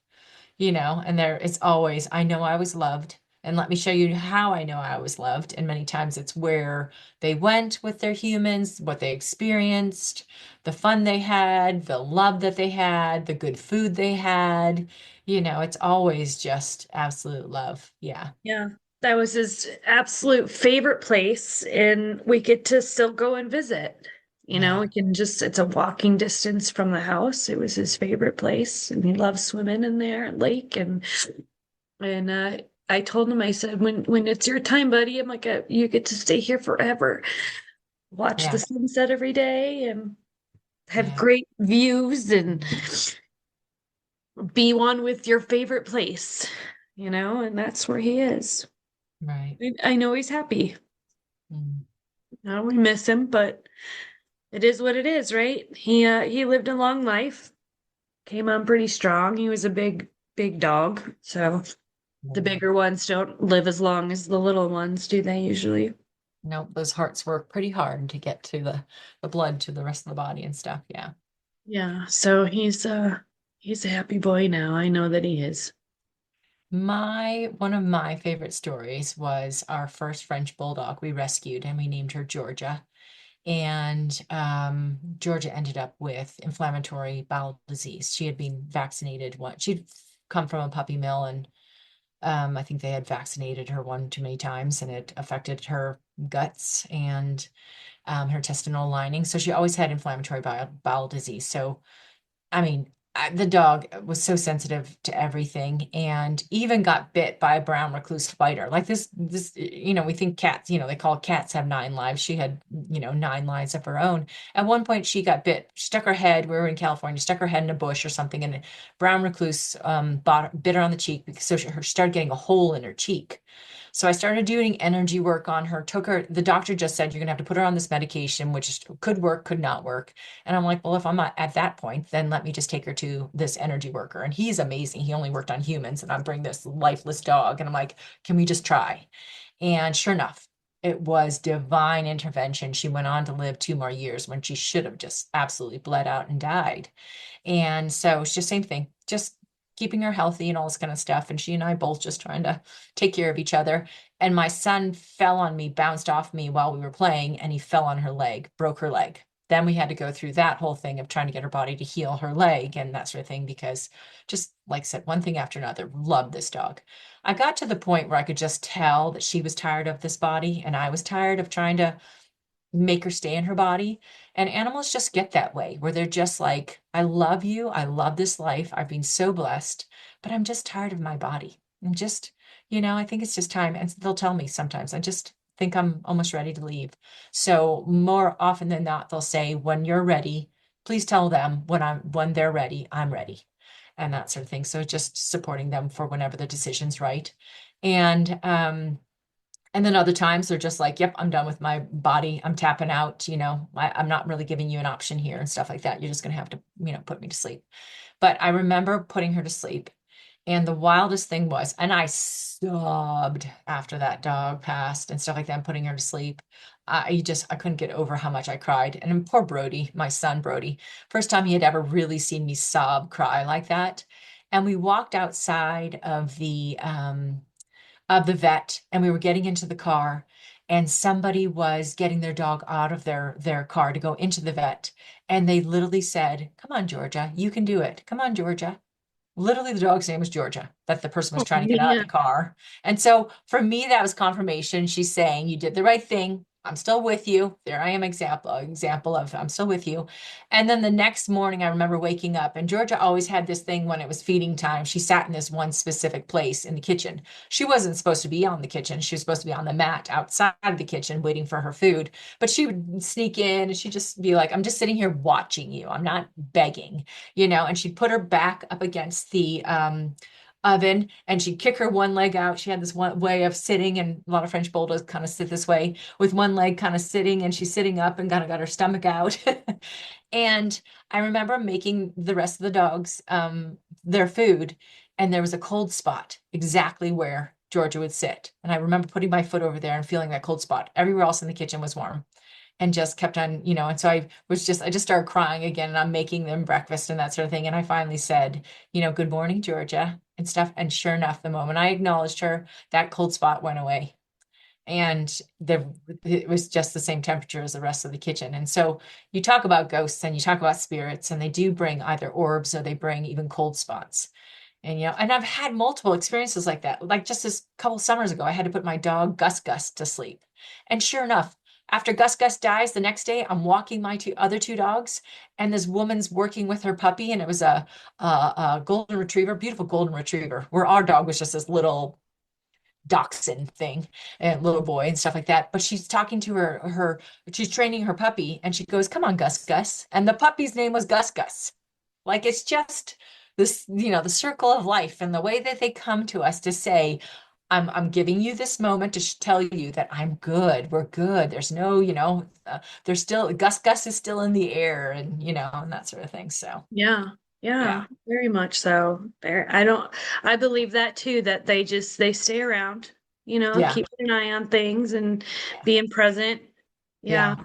And it's always, I know I was loved, and let me show you how I know I was loved. And many times it's where they went with their humans, what they experienced, the fun they had, the love that they had, the good food they had. It's always just absolute love. Yeah. yeah, that was his absolute favorite place, and we get to still go and visit. Yeah. It's a walking distance from the house. It was his favorite place, and he loves swimming in there and lake. And I told him, I said, when it's your time, buddy, I'm like, you get to stay here forever, watch the Yeah. sunset every day, and have Yeah. great views, and be one with your favorite place, and that's where he is. Right. I know he's happy. Mm. We miss him, but it is what it is, right? He lived a long life, came on pretty strong. He was a big dog, so the Yeah. bigger ones don't live as long as the little ones, do they usually? No, those hearts work pretty hard to get to the blood to the rest of the body and stuff. Yeah. Yeah, so he's a happy boy now. I know that he is. My one of my favorite stories was our first French bulldog we rescued, and we named her Georgia. And Georgia ended up with inflammatory bowel disease. She had been vaccinated once. She'd come from a puppy mill, and I think they had vaccinated her one too many times, and it affected her guts and her intestinal lining. So she always had inflammatory bowel disease. So I mean, the dog was so sensitive to everything and even got bit by a brown recluse spider. Like we think cats, they call cats have 9 lives. She had, 9 lives of her own. At one point, she got bit, stuck her head, we were in California, stuck her head in a bush or something, and a brown recluse bit her on the cheek because so she started getting a hole in her cheek. So I started doing energy work on her, took her, the doctor just said, you're going to have to put her on this medication, which could work, could not work. And I'm like, well, if I'm not at that point, then let me just take her to this energy worker. And he's amazing. He only worked on humans, and I bring this lifeless dog. And I'm like, can we just try? And sure enough, it was divine intervention. She went on to live 2 more years when she should have just absolutely bled out and died. And so it's just same thing, just keeping her healthy and all this kind of stuff. And she and I both just trying to take care of each other. And my son fell on me, bounced off me while we were playing, and he fell on her leg, broke her leg. Then we had to go through that whole thing of trying to get her body to heal her leg and that sort of thing, because just like I said, one thing after another, loved this dog. I got to the point where I could just tell that she was tired of this body and I was tired of trying to make her stay in her body. And animals just get that way, where they're just like, I love you. I love this life. I've been so blessed, but I'm just tired of my body. I'm just, I think it's just time. And they'll tell me sometimes, I just think I'm almost ready to leave. So more often than not, they'll say, when you're ready, please tell them when they're ready, I'm ready. And that sort of thing. So just supporting them for whenever the decision's right. And and then other times they're just like, yep, I'm done with my body. I'm tapping out. I'm not really giving you an option here and stuff like that. You're just going to have to, put me to sleep. But I remember putting her to sleep. And the wildest thing was, and I sobbed after that dog passed and stuff like that, and putting her to sleep. I couldn't get over how much I cried. And then poor Brody, my son Brody, first time he had ever really seen me sob, cry like that. And we walked outside of the vet, and we were getting into the car, and somebody was getting their dog out of their car to go into the vet, and they literally said, come on, Georgia, you can do it, come on, Georgia. Literally, the dog's name was Georgia, that the person was Oh, trying to get out of man. the car. And so for me, that was confirmation. She's saying, you did the right thing. I'm still with you. There I am, example of I'm still with you. And then the next morning, I remember waking up, and Georgia always had this thing when it was feeding time. She sat in this one specific place in the kitchen. She wasn't supposed to be on the kitchen. She was supposed to be on the mat outside of the kitchen waiting for her food. But she would sneak in and she'd just be like, I'm just sitting here watching you. I'm not begging, and she'd put her back up against the oven, and she'd kick her one leg out. She had this one way of sitting, and a lot of French bulldogs kind of sit this way with one leg kind of sitting, and she's sitting up and kind of got her stomach out. And I remember making the rest of the dogs their food, and there was a cold spot exactly where Georgia would sit. And I remember putting my foot over there and feeling that cold spot. Everywhere else in the kitchen was warm, and just kept on, and so I just started crying again, and I'm making them breakfast and that sort of thing. And I finally said, good morning, Georgia, and stuff. And sure enough, the moment I acknowledged her, that cold spot went away. And it was just the same temperature as the rest of the kitchen. And so you talk about ghosts and you talk about spirits, and they do bring either orbs or they bring even cold spots. And and I've had multiple experiences like that. Like just this couple summers ago, I had to put my dog Gus Gus to sleep. And sure enough, after Gus Gus dies, the next day I'm walking my other two dogs, and this woman's working with her puppy, and it was a golden retriever, beautiful golden retriever, where our dog was just this little dachshund thing and little boy and stuff like that. But she's talking to she's training her puppy, and she goes, come on, Gus Gus. And the puppy's name was Gus Gus. Like it's just this, the circle of life and the way that they come to us to say, I'm giving you this moment to tell you that I'm good. We're good. There's no, there's still Gus is still in the air, and and that sort of thing. So Yeah, yeah, yeah, very much so. There, I believe that too, that they stay around, yeah, keep an eye on things and yeah, being present. Yeah. yeah,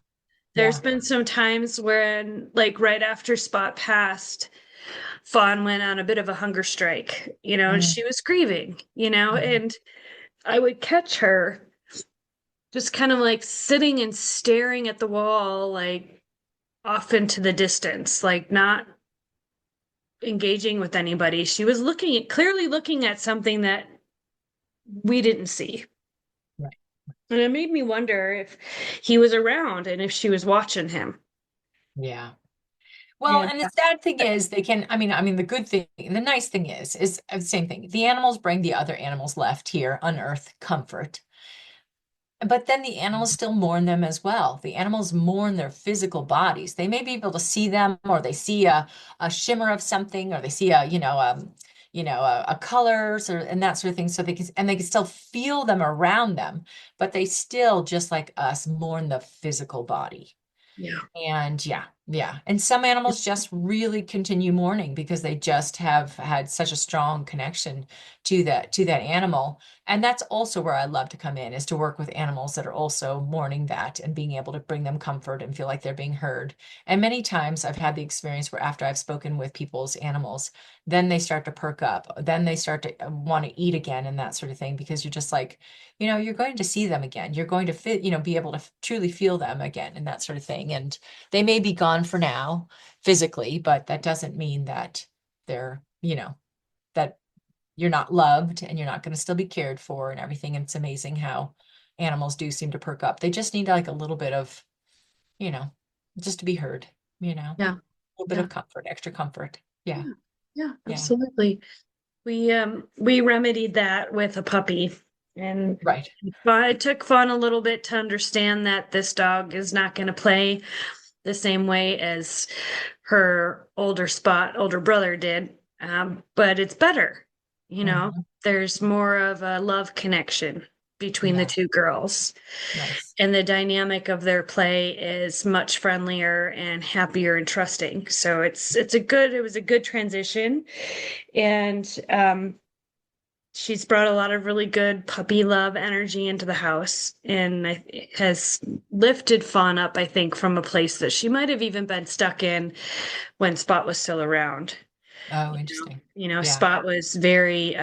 There's yeah. been some times when, like right after Spot passed, Fawn went on a bit of a hunger strike, and Mm, she was grieving, mhm. and I would catch her just kind of like sitting and staring at the wall, like off into the distance, like not engaging with anybody. She was clearly looking at something that we didn't see. Right. And it made me wonder if he was around and if she was watching him. Yeah. Well, And and the sad thing is they can, the good thing, the nice thing is the same thing. The animals bring the other animals left here on Earth comfort. But then the animals still mourn them as well. The animals mourn their physical bodies. They may be able to see them, or they see a shimmer of something, or they see a colors or and that sort of thing. So they can still feel them around them, but they still, just like us, mourn the physical body. yeah, And yeah, yeah. And some animals just really continue mourning because they just have had such a strong connection to that animal. And that's also where I love to come in, is to work with animals that are also mourning that and being able to bring them comfort and feel like they're being heard. And many times I've had the experience where after I've spoken with people's animals, then they start to perk up, then they start to want to eat again and that sort of thing, because you're just like, you're going to see them again. You're going to be able to truly feel them again and that sort of thing. And they may be gone for now physically, but that doesn't mean that they're, that you're not loved and you're not going to still be cared for and everything. And it's amazing how animals do seem to perk up. They just need like a little bit of, you know, just to be heard, a yeah, little bit yeah, of comfort, extra comfort. Yeah. yeah, yeah, Yeah. absolutely. We remedied that with a puppy, and Right. it took Fawn a little bit to understand that this dog is not going to play the same way as her older brother did. But it's better, you know. Hmm. There's more of a love connection between the Yeah. two girls, Nice. and the dynamic of their play is much friendlier and happier and trusting. So it was a good transition, and she's brought a lot of really good puppy love energy into the house, and has lifted Fawn up, I think, from a place that she might have even been stuck in when Spot was still around. Oh, interesting. Yeah. Spot was very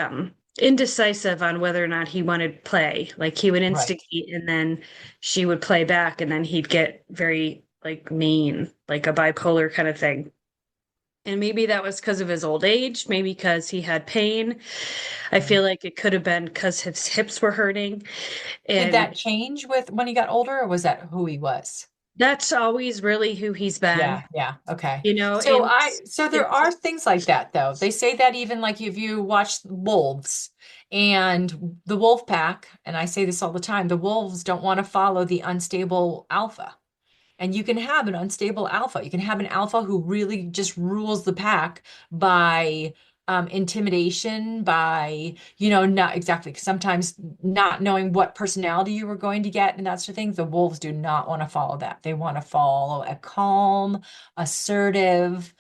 indecisive on whether or not he wanted play. Like he would Right. instigate and then she would play back, and then he'd get very like mean, like a bipolar kind of thing. And maybe that was because of his old age, maybe because he had pain. I Yeah. feel like it could have been because his hips were hurting. Did And that change with when he got older, or was that who he was? that's always really who he's been, Yeah, yeah, okay. and So there it's are things like that though. They say that even like if you watch wolves and the wolf pack, and I say this all the time, the wolves don't want to follow the unstable alpha. And you can have an unstable alpha. You can have an alpha who really just rules the pack by intimidation, by, not exactly, sometimes not knowing what personality you were going to get and that sort of thing. The wolves do not want to follow that. They want to follow a calm, assertive,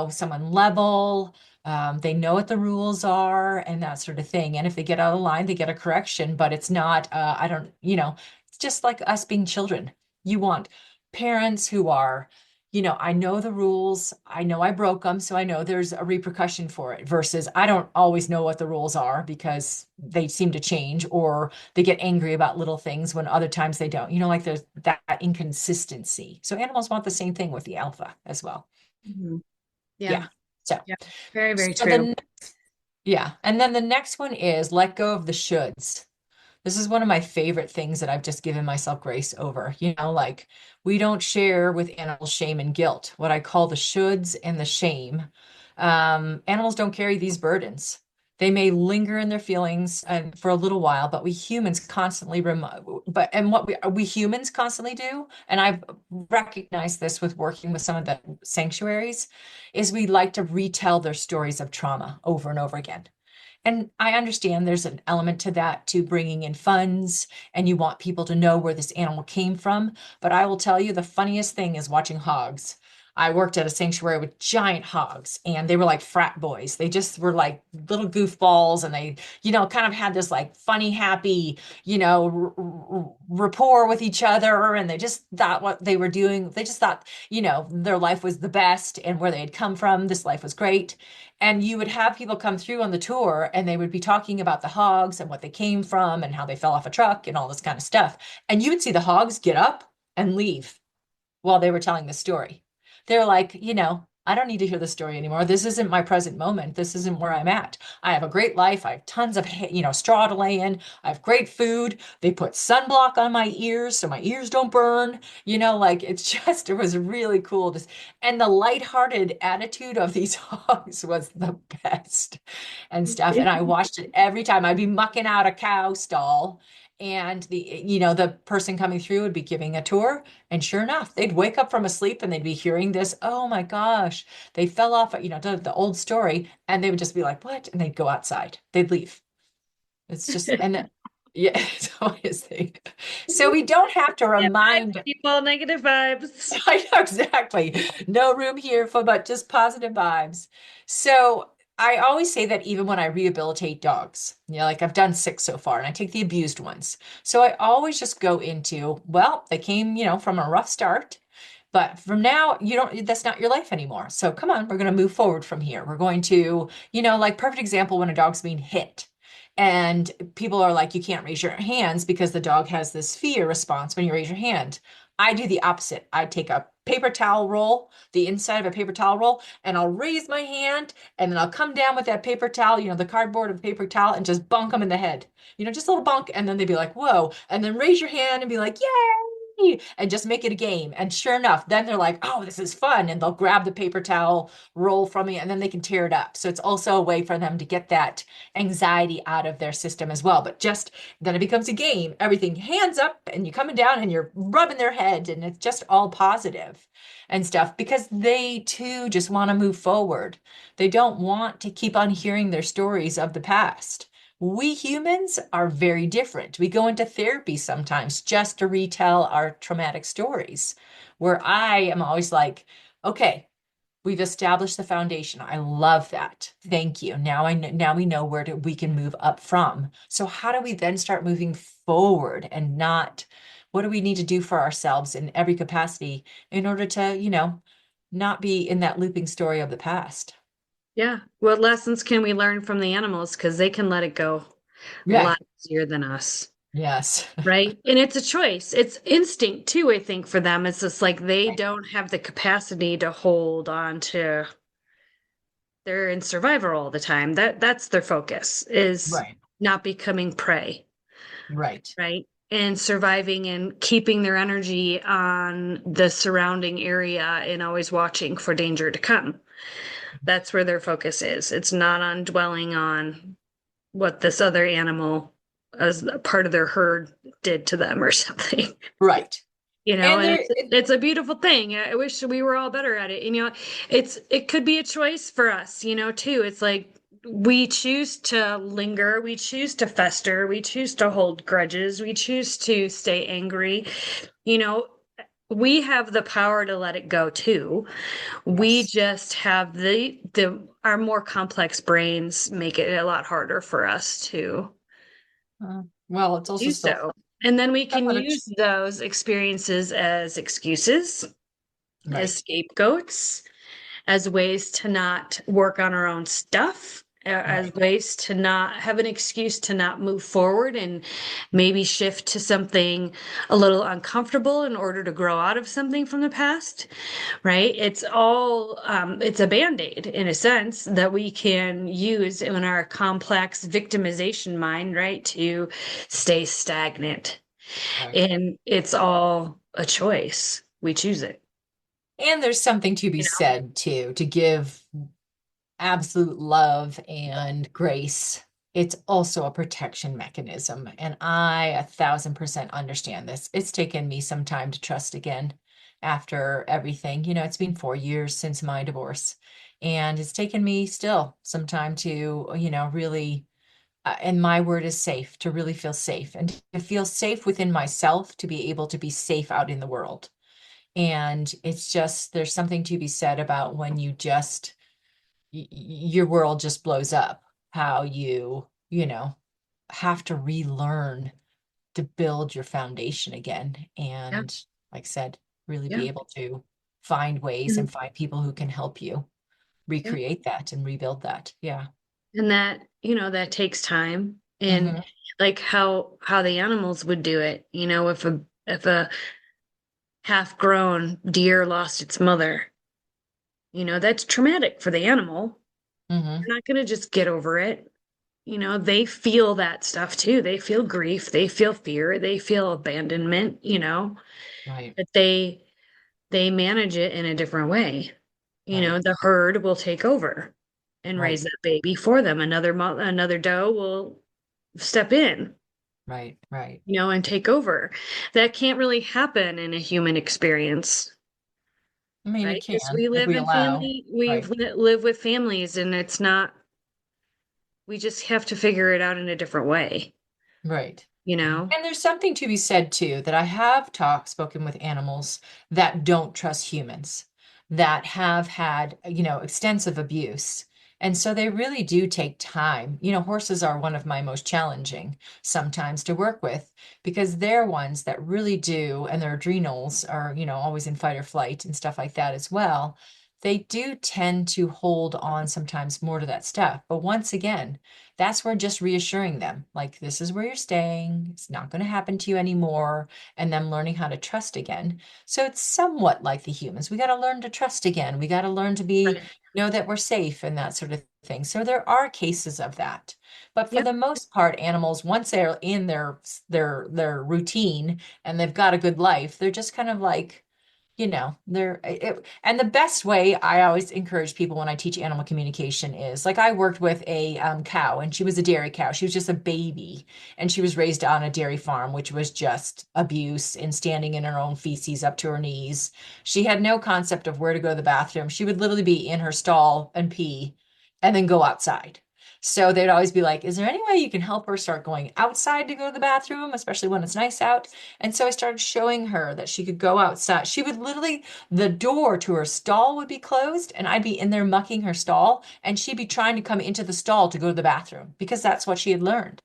someone level. They know what the rules are and that sort of thing. And if they get out of line, they get a correction, but it's not, I don't, it's just like us being children. You want parents who are, I know the rules, I know I broke them, so I know there's a repercussion for it, versus I don't always know what the rules are because they seem to change, or they get angry about little things when other times they don't. Like there's that inconsistency. So animals want the same thing with the alpha as well. Mhm. Yeah. Yeah, So, yeah, very, very so true. then, yeah. And then the next one is let go of the shoulds. This is one of my favorite things that I've just given myself grace over. Like we don't share with animals shame and guilt, what I call the shoulds and the shame. Animals don't carry these burdens. They may linger in their feelings and for a little while, but we humans constantly and what we humans constantly do, and I've recognized this with working with some of the sanctuaries, is we like to retell their stories of trauma over and over again. and I understand there's an element to that, to bringing in funds, and you want people to know where this animal came from. But I will tell you, the funniest thing is watching hogs. I worked at a sanctuary with giant hogs, and they were like frat boys. They just were like little goofballs, and they, kind of had this like funny, happy, rapport with each other. And they just thought what they were doing, they just thought, their life was the best, and where they had come from, this life was great. And you would have people come through on the tour, and they would be talking about the hogs and what they came from and how they fell off a truck and all this kind of stuff. And you would see the hogs get up and leave while they were telling the story. They're like, I don't need to hear the story anymore. This isn't my present moment. This isn't where I'm at. I have a great life. I have tons of, straw to lay in. I have great food. They put sunblock on my ears so my ears don't burn. Like it was really cool. And the lighthearted attitude of these hogs was the best and stuff. And I watched it every time. I'd be mucking out a cow stall, and the person coming through would be giving a tour, and sure enough, they'd wake up from a sleep and they'd be hearing this, oh my gosh, they fell off, the old story, and they would just be like, what? And they'd go outside. They'd leave. It's just, and yeah, it's always the, so we don't have to Yeah, bye, remind. people, negative vibes. I know exactly. No room here for but just positive vibes. So I always say that even when I rehabilitate dogs, like I've done 6 so far, and I take the abused ones. So I always just go into, well, they came, from a rough start. But from now, that's not your life anymore. So come on, we're going to move forward from here. We're going to, like perfect example when a dog's being hit. And people are like, you can't raise your hands because the dog has this fear response when you raise your hand. I do the opposite. I take a paper towel roll, the inside of a paper towel roll, and I'll raise my hand, and then I'll come down with that paper towel, the cardboard of the paper towel, and just bonk them in the head. Just a little bonk, and then they'd be like, whoa, and then raise your hand and be like, yay, and just make it a game. And sure enough, then they're like, oh, this is fun. And they'll grab the paper towel roll from me, and then they can tear it up. So it's also a way for them to get that anxiety out of their system as well. But just then it becomes a game. Everything hands up, and you're coming down and you're rubbing their head, and it's just all positive and stuff because they too just want to move forward. They don't want to keep on hearing their stories of the past. We humans are very different. We go into therapy sometimes just to retell our traumatic stories, where I am always like, okay, we've established the foundation. I love that. Thank you. Now we know we can move up from. So how do we then start moving forward, and not what do we need to do for ourselves in every capacity in order to, not be in that looping story of the past? Yeah. What lessons can we learn from the animals? Because they can let it go a Yeah. lot easier than us. Yes. Right. And it's a choice. It's instinct too, I think, for them. It's just like they Right. don't have the capacity to hold on to, they're in survival all the time. That's their focus is Right. not becoming prey, Right. right? And surviving and keeping their energy on the surrounding area and always watching for danger to come. That's where their focus is. It's not on dwelling on what this other animal as a part of their herd did to them or something. Right. And And there, it's a beautiful thing. I wish we were all better at it. It could be a choice for us, too. It's like we choose to linger, we choose to fester, we choose to hold grudges, we choose to stay angry. You know, we have the power to let it go too. We yes. just have the our more complex brains make it a lot harder for us to Well, it's also do still so. And then we can somewhat a, use those experiences as excuses, as right. scapegoats, as ways to not work on our own stuff, as Right. ways to not have an excuse to not move forward and maybe shift to something a little uncomfortable in order to grow out of something from the past, right? It's all, it's a band-aid in a sense that we can use in our complex victimization mind, right? To stay stagnant. Right. And it's all a choice. We choose it, And there's something to be you know? said too, to give absolute love and grace. It's also a protection mechanism. And I 1,000% understand this. It's taken me some time to trust again after everything. It's been 4 years since my divorce. And it's taken me still some time to, really and my word is safe, to really feel safe and to feel safe within myself, to be able to be safe out in the world. And it's just, there's something to be said about when you just, your world just blows up, how you know, have to relearn to build your foundation again. Yeah. And like I said, really Yeah. be able to find ways And, and find people who can help you yeah. recreate that and rebuild that. Yeah. And that, that takes time. And Hmm. like how the animals would do it, if a half grown deer lost its mother, that's traumatic for the animal. Hmm. They're not going to just get over it. They feel that stuff too. They feel grief, they feel fear, they feel abandonment, Right. but they manage it in a different way. Right. The herd will take over and raise Right. that baby for them. Another doe will step in, Right. Right. and take over. That can't really happen in a human experience, I mean, it right? Because can if we allow. Right. live with families, and it's not. We just have to figure it out in a different way, Right. you know? And there's something to be said too that I have spoken with animals that don't trust humans, that have had, extensive abuse. And so they really do take time. Horses are one of my most challenging sometimes to work with because they're ones that really do, and their adrenals are, always in fight or flight and stuff like that as well. They do tend to hold on sometimes more to that stuff. But once again, that's where just reassuring them, like, this is where you're staying, it's not going to happen to you anymore, and them learning how to trust again. So it's somewhat like the humans. We got to learn to trust again. We got to learn to be, Right. know that we're safe and that sort of thing. So there are cases of that. But for Yep. the most part, animals, once they're in their routine and they've got a good life, they're just kind of like, and the best way I always encourage people when I teach animal communication is like I worked with a cow, and she was a dairy cow. She was just a baby, and she was raised on a dairy farm, which was just abuse and standing in her own feces up to her knees. She had no concept of where to go to the bathroom. She would literally be in her stall and pee and then go outside. So they'd always be like, is there any way you can help her start going outside to go to the bathroom, especially when it's nice out? And so I started showing her that she could go outside. She would literally, the door to her stall would be closed, and I'd be in there mucking her stall, and she'd be trying to come into the stall to go to the bathroom because that's what she had learned.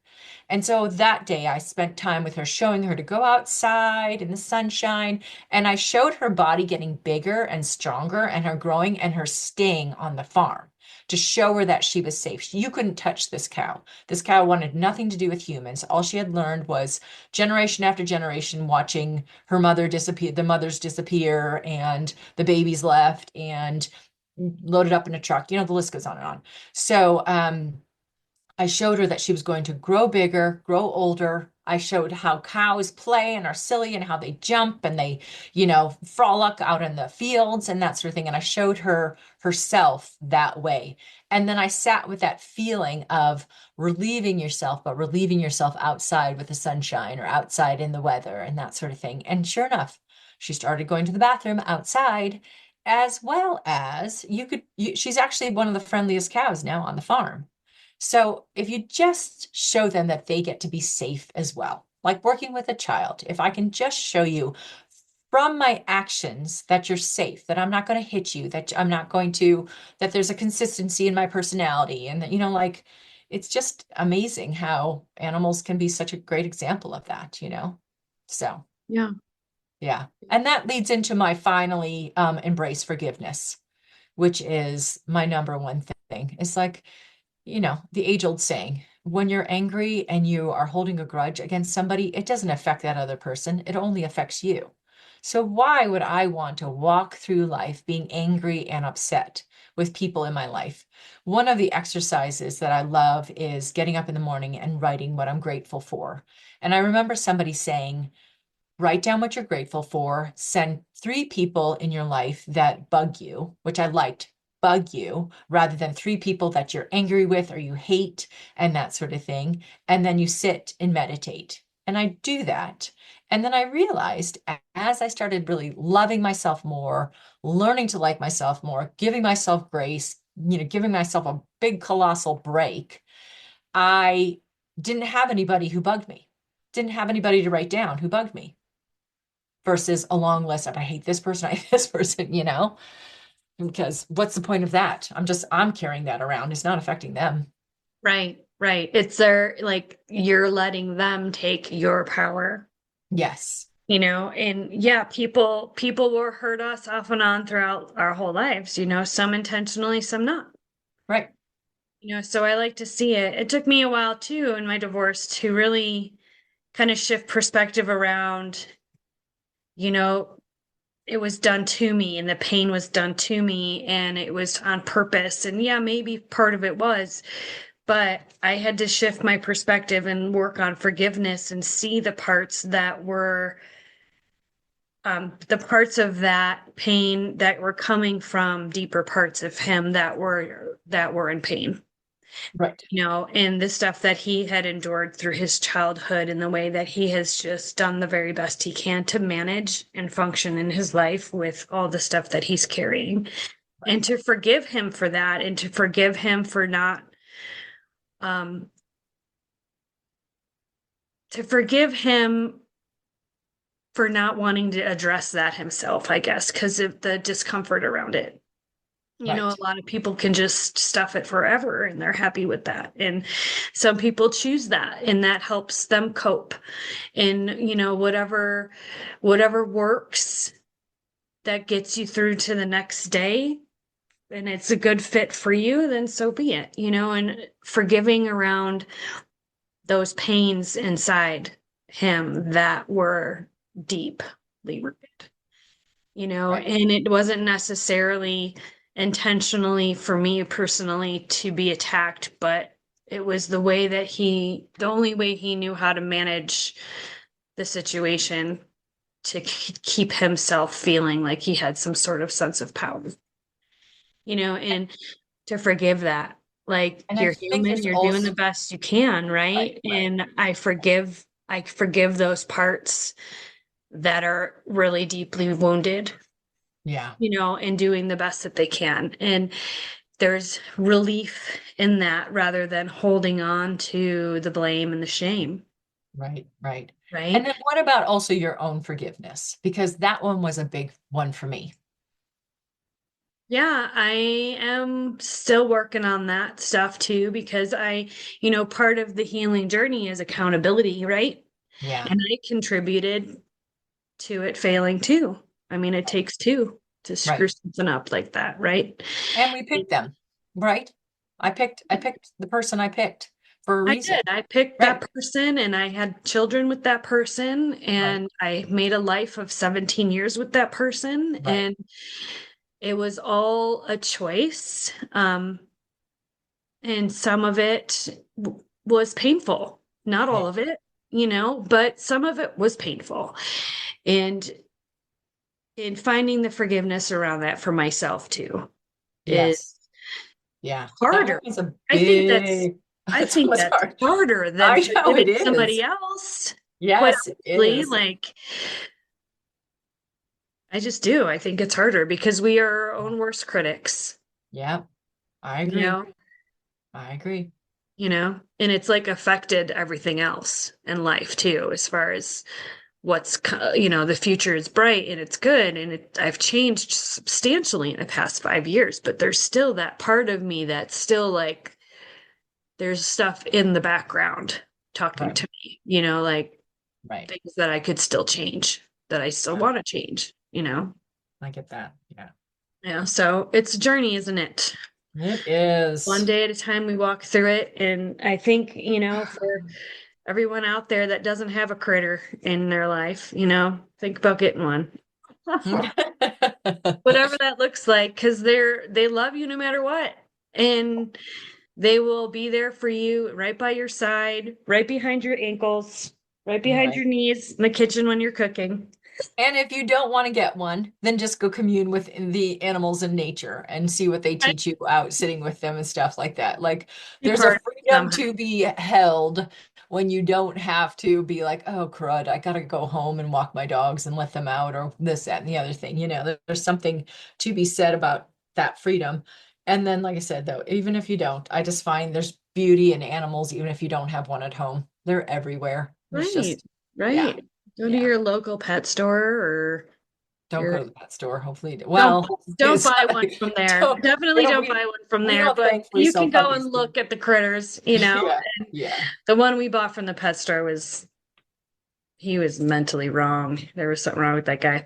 And so that day, I spent time with her, showing her to go outside in the sunshine. And I showed her body getting bigger and stronger, and her growing and her staying on the farm to show her that she was safe. You couldn't touch this cow. This cow wanted nothing to do with humans. All she had learned was generation after generation watching her mother disappear, the mothers disappear, and the babies left and loaded up in a truck. The list goes on and on. So, I showed her that she was going to grow bigger, grow older. I showed how cows play and are silly and how they jump and they, frolic out in the fields and that sort of thing. And I showed her herself that way. And then I sat with that feeling of relieving yourself, but relieving yourself outside with the sunshine or outside in the weather and that sort of thing. And sure enough, she started going to the bathroom outside, as well as she's actually one of the friendliest cows now on the farm. So if you just show them that they get to be safe as well, like working with a child, if I can just show you from my actions that you're safe, that I'm not going to hit you, that I'm not going to, that there's a consistency in my personality, and that, like, it's just amazing how animals can be such a great example of that. So, Yeah. yeah. And that leads into my finally embrace forgiveness, which is my number one thing. It's like, the age-old saying, when you're angry and you are holding a grudge against somebody, it doesn't affect that other person. It only affects you. So why would I want to walk through life being angry and upset with people in my life? One of the exercises that I love is getting up in the morning and writing what I'm grateful for. And I remember somebody saying, write down what you're grateful for, send 3 people in your life that bug you, which I liked, bug you, rather than 3 people that you're angry with or you hate and that sort of thing. And then you sit and meditate. And I do that. And then I realized as I started really loving myself more, learning to like myself more, giving myself grace, giving myself a big colossal break, I didn't have anybody who bugged me, didn't have anybody to write down who bugged me versus a long list of I hate this person, I hate this person, because what's the point of that? I'm carrying that around. It's not affecting them. Right, right. It's their like you're letting them take your power, Yes. and yeah, people will hurt us off and on throughout our whole lives, some intentionally, some not. Right. So I like to see it. It took me a while too in my divorce to really kind of shift perspective around, you know, it was done to me and the pain was done to me and it was on purpose. And yeah, maybe part of it was, but I had to shift my perspective and work on forgiveness and see the parts that were the parts of that pain that were coming from deeper parts of him that were in pain. Right. And the stuff that he had endured through his childhood and the way that he has just done the very best he can to manage and function in his life with all the stuff that he's carrying. And Right. to forgive him for that and to forgive him for not, um, to forgive him for not wanting to address that himself, I guess, because of the discomfort around it. A Right. lot of people can just stuff it forever and they're happy with that. And some people choose that and that helps them cope. And, whatever works that gets you through to the next day and it's a good fit for you, then so be it, and forgiving around those pains inside him that were deeply rooted. Right. And it wasn't necessarily intentionally for me personally to be attacked, but it was the only way he knew how to manage the situation to keep himself feeling like he had some sort of sense of power, and to forgive that. Like And I you're think human, there's you're doing also the best you can, right. right? Right. And I forgive those parts that are really deeply wounded, Yeah. and doing the best that they can. And there's relief in that rather than holding on to the blame and the shame, Right. Right. And right? then what about also your own forgiveness? Because that one was a big one for me. Yeah, I am still working on that stuff too because part of the healing journey is accountability, right? Yeah. And I contributed to it failing too. I mean, it takes two to screw Right. something up like that, right? And we picked them, right? I picked the person I picked for a I reason. did. I picked that Right. person and I had children with that person Right. and I made a life of 17 years with that person Right. and it was all a choice. And some of it was painful, not Yeah. all of it, but some of it was painful. And in finding the forgiveness around that for myself too is Yes. Yeah. That one harder. was a I think that's big, I that one think was that's hard. harder than I know it forgiving somebody is. else. Quite Yes, it honestly, is. like I just do. I think it's harder because we are our own worst critics, Yeah, I you agree. know, I agree. and it's like affected everything else in life too, as far as the future is bright and it's good and I've changed substantially in the past 5 years, but there's still that part of me that's still like there's stuff in the background talking Right. to me, like Right. things that I could still change, that I still Yeah, want to change. I get that. Yeah. Yeah, so it's a journey, isn't it? It One is. day at a time we walk through it. And I think, for everyone out there that doesn't have a critter in their life, think about getting one. Whatever that looks like, because they love you no matter what. And they will be there for you right by your side, right behind your ankles, right behind Right. your knees in the kitchen when you're cooking. And if you don't want to get one, then just go commune with the animals in nature and see what they Right? teach you out sitting with them and stuff like that. Like Be there's a part of it freedom somehow. to be held when you don't have to be like, oh crud, I gotta go home and walk my dogs and let them out or this, that, and the other thing. There's something to be said about that freedom. And then, like I said, though, even if you don't, I just find there's beauty in animals, even if you don't have one at home. They're everywhere. It's Right, just, yeah, right. Go to yeah. your local pet store or Don't your go to the pet store. Hopefully, don't well, don't buy one from there. don't, Definitely don't we buy one from we there, don't but thankfully you sell can go puppies and here. look at the critters, you know. Yeah, And yeah. the one we bought from the pet store was he was mentally wrong. There was something wrong with that guy.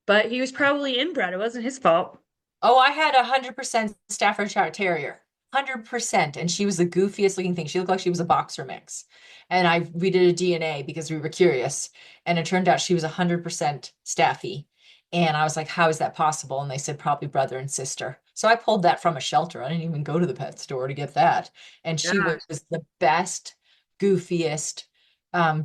But he was probably inbred. It wasn't his fault. Oh, I had 100% Staffordshire Terrier. 100%. And she was the goofiest looking thing. She looked like she was a boxer mix. And we did a DNA because we were curious. And it turned out she was 100% Staffy. And I was like, how is that possible? And they said probably brother and sister. So I pulled that from a shelter. I didn't even go to the pet store to get that. And she Yeah, was the best, goofiest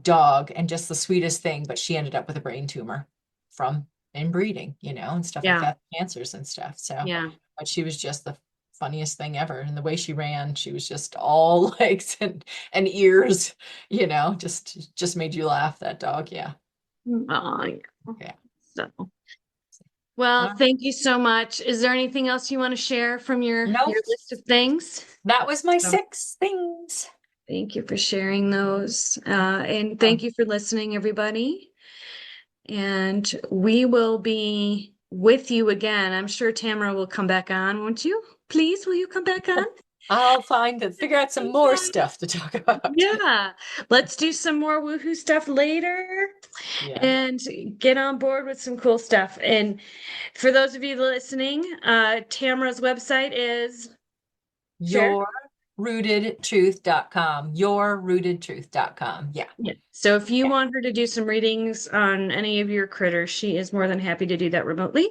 dog and just the sweetest thing. But she ended up with a brain tumor from inbreeding, and stuff like yeah, that, cancers and stuff. So, yeah. but she was just the funniest thing ever. And the way she ran, she was just all legs and ears, just made you laugh, that dog. Yeah. Oh, yeah. Yeah. So, well, Uh, thank you so much. Is there anything else you want to share from your no, list of things? that was my So, 6 things. thank you for sharing those. And Oh, thank you for listening, everybody. And we will be with you again. I'm sure Tamara will come back on, won't you? Please, will you come back on? I'll figure out some more stuff to talk about. Yeah, let's do some more woohoo stuff later Yeah. and get on board with some cool stuff. And for those of you listening, Tamara's website is share. Yourrootedtruth.com. Yourrootedtruth.com. Yeah. Yeah. So if you want her to do some readings on any of your critters, she is more than happy to do that remotely.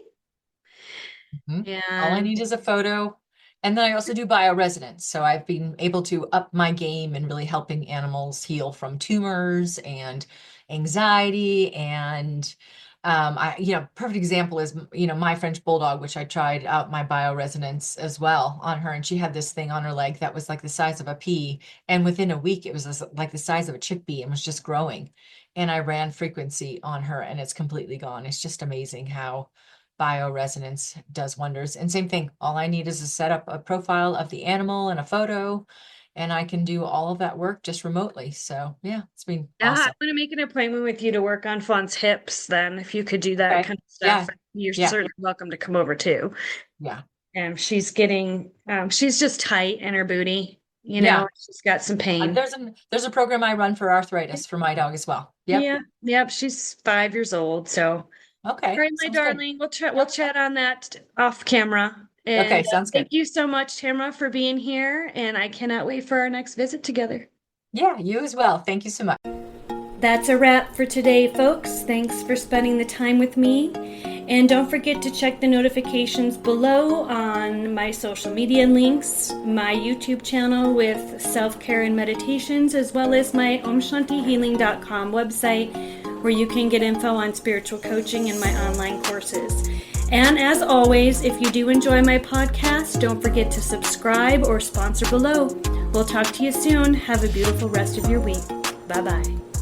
Mhm. All I And need is a photo. And then I also do bioresonance. So I've been able to up my game in really helping animals heal from tumors and anxiety. And perfect example is, my French bulldog, which I tried out my bioresonance as well on her. And she had this thing on her leg that was like the size of a pea. And within a week, it was like the size of a chickpea and was just growing. And I ran frequency on her and it's completely gone. It's just amazing how bioresonance does wonders. And same thing, all I need is to set up a profile of the animal and a photo, and I can do all of that work just remotely. So yeah, it's been yeah, I'm awesome. going to make an appointment with you to work on Fawn's hips then, if you could do that Okay. kind of Yeah. stuff. You're Yeah. certainly welcome to come over too. Yeah. She's just tight in her booty, Yeah. she's got some pain. There's a program I run for arthritis for my dog as well. Yep. Yeah, yep, she's 5 years old. So, all Okay. right, my Sounds good. darling, we'll chat on that off camera. And Okay. Sounds thank good. you so much, Tamara, for being here. And I cannot wait for our next visit together. Yeah, you as well. Thank you so much. That's a wrap for today, folks. Thanks for spending the time with me. And don't forget to check the notifications below on my social media links, my YouTube channel with self-care and meditations, as well as my omshantihealing.com website where you can get info on spiritual coaching and my online courses. And as always, if you do enjoy my podcast, don't forget to subscribe or sponsor below. We'll talk to you soon. Have a beautiful rest of your week. Bye-bye.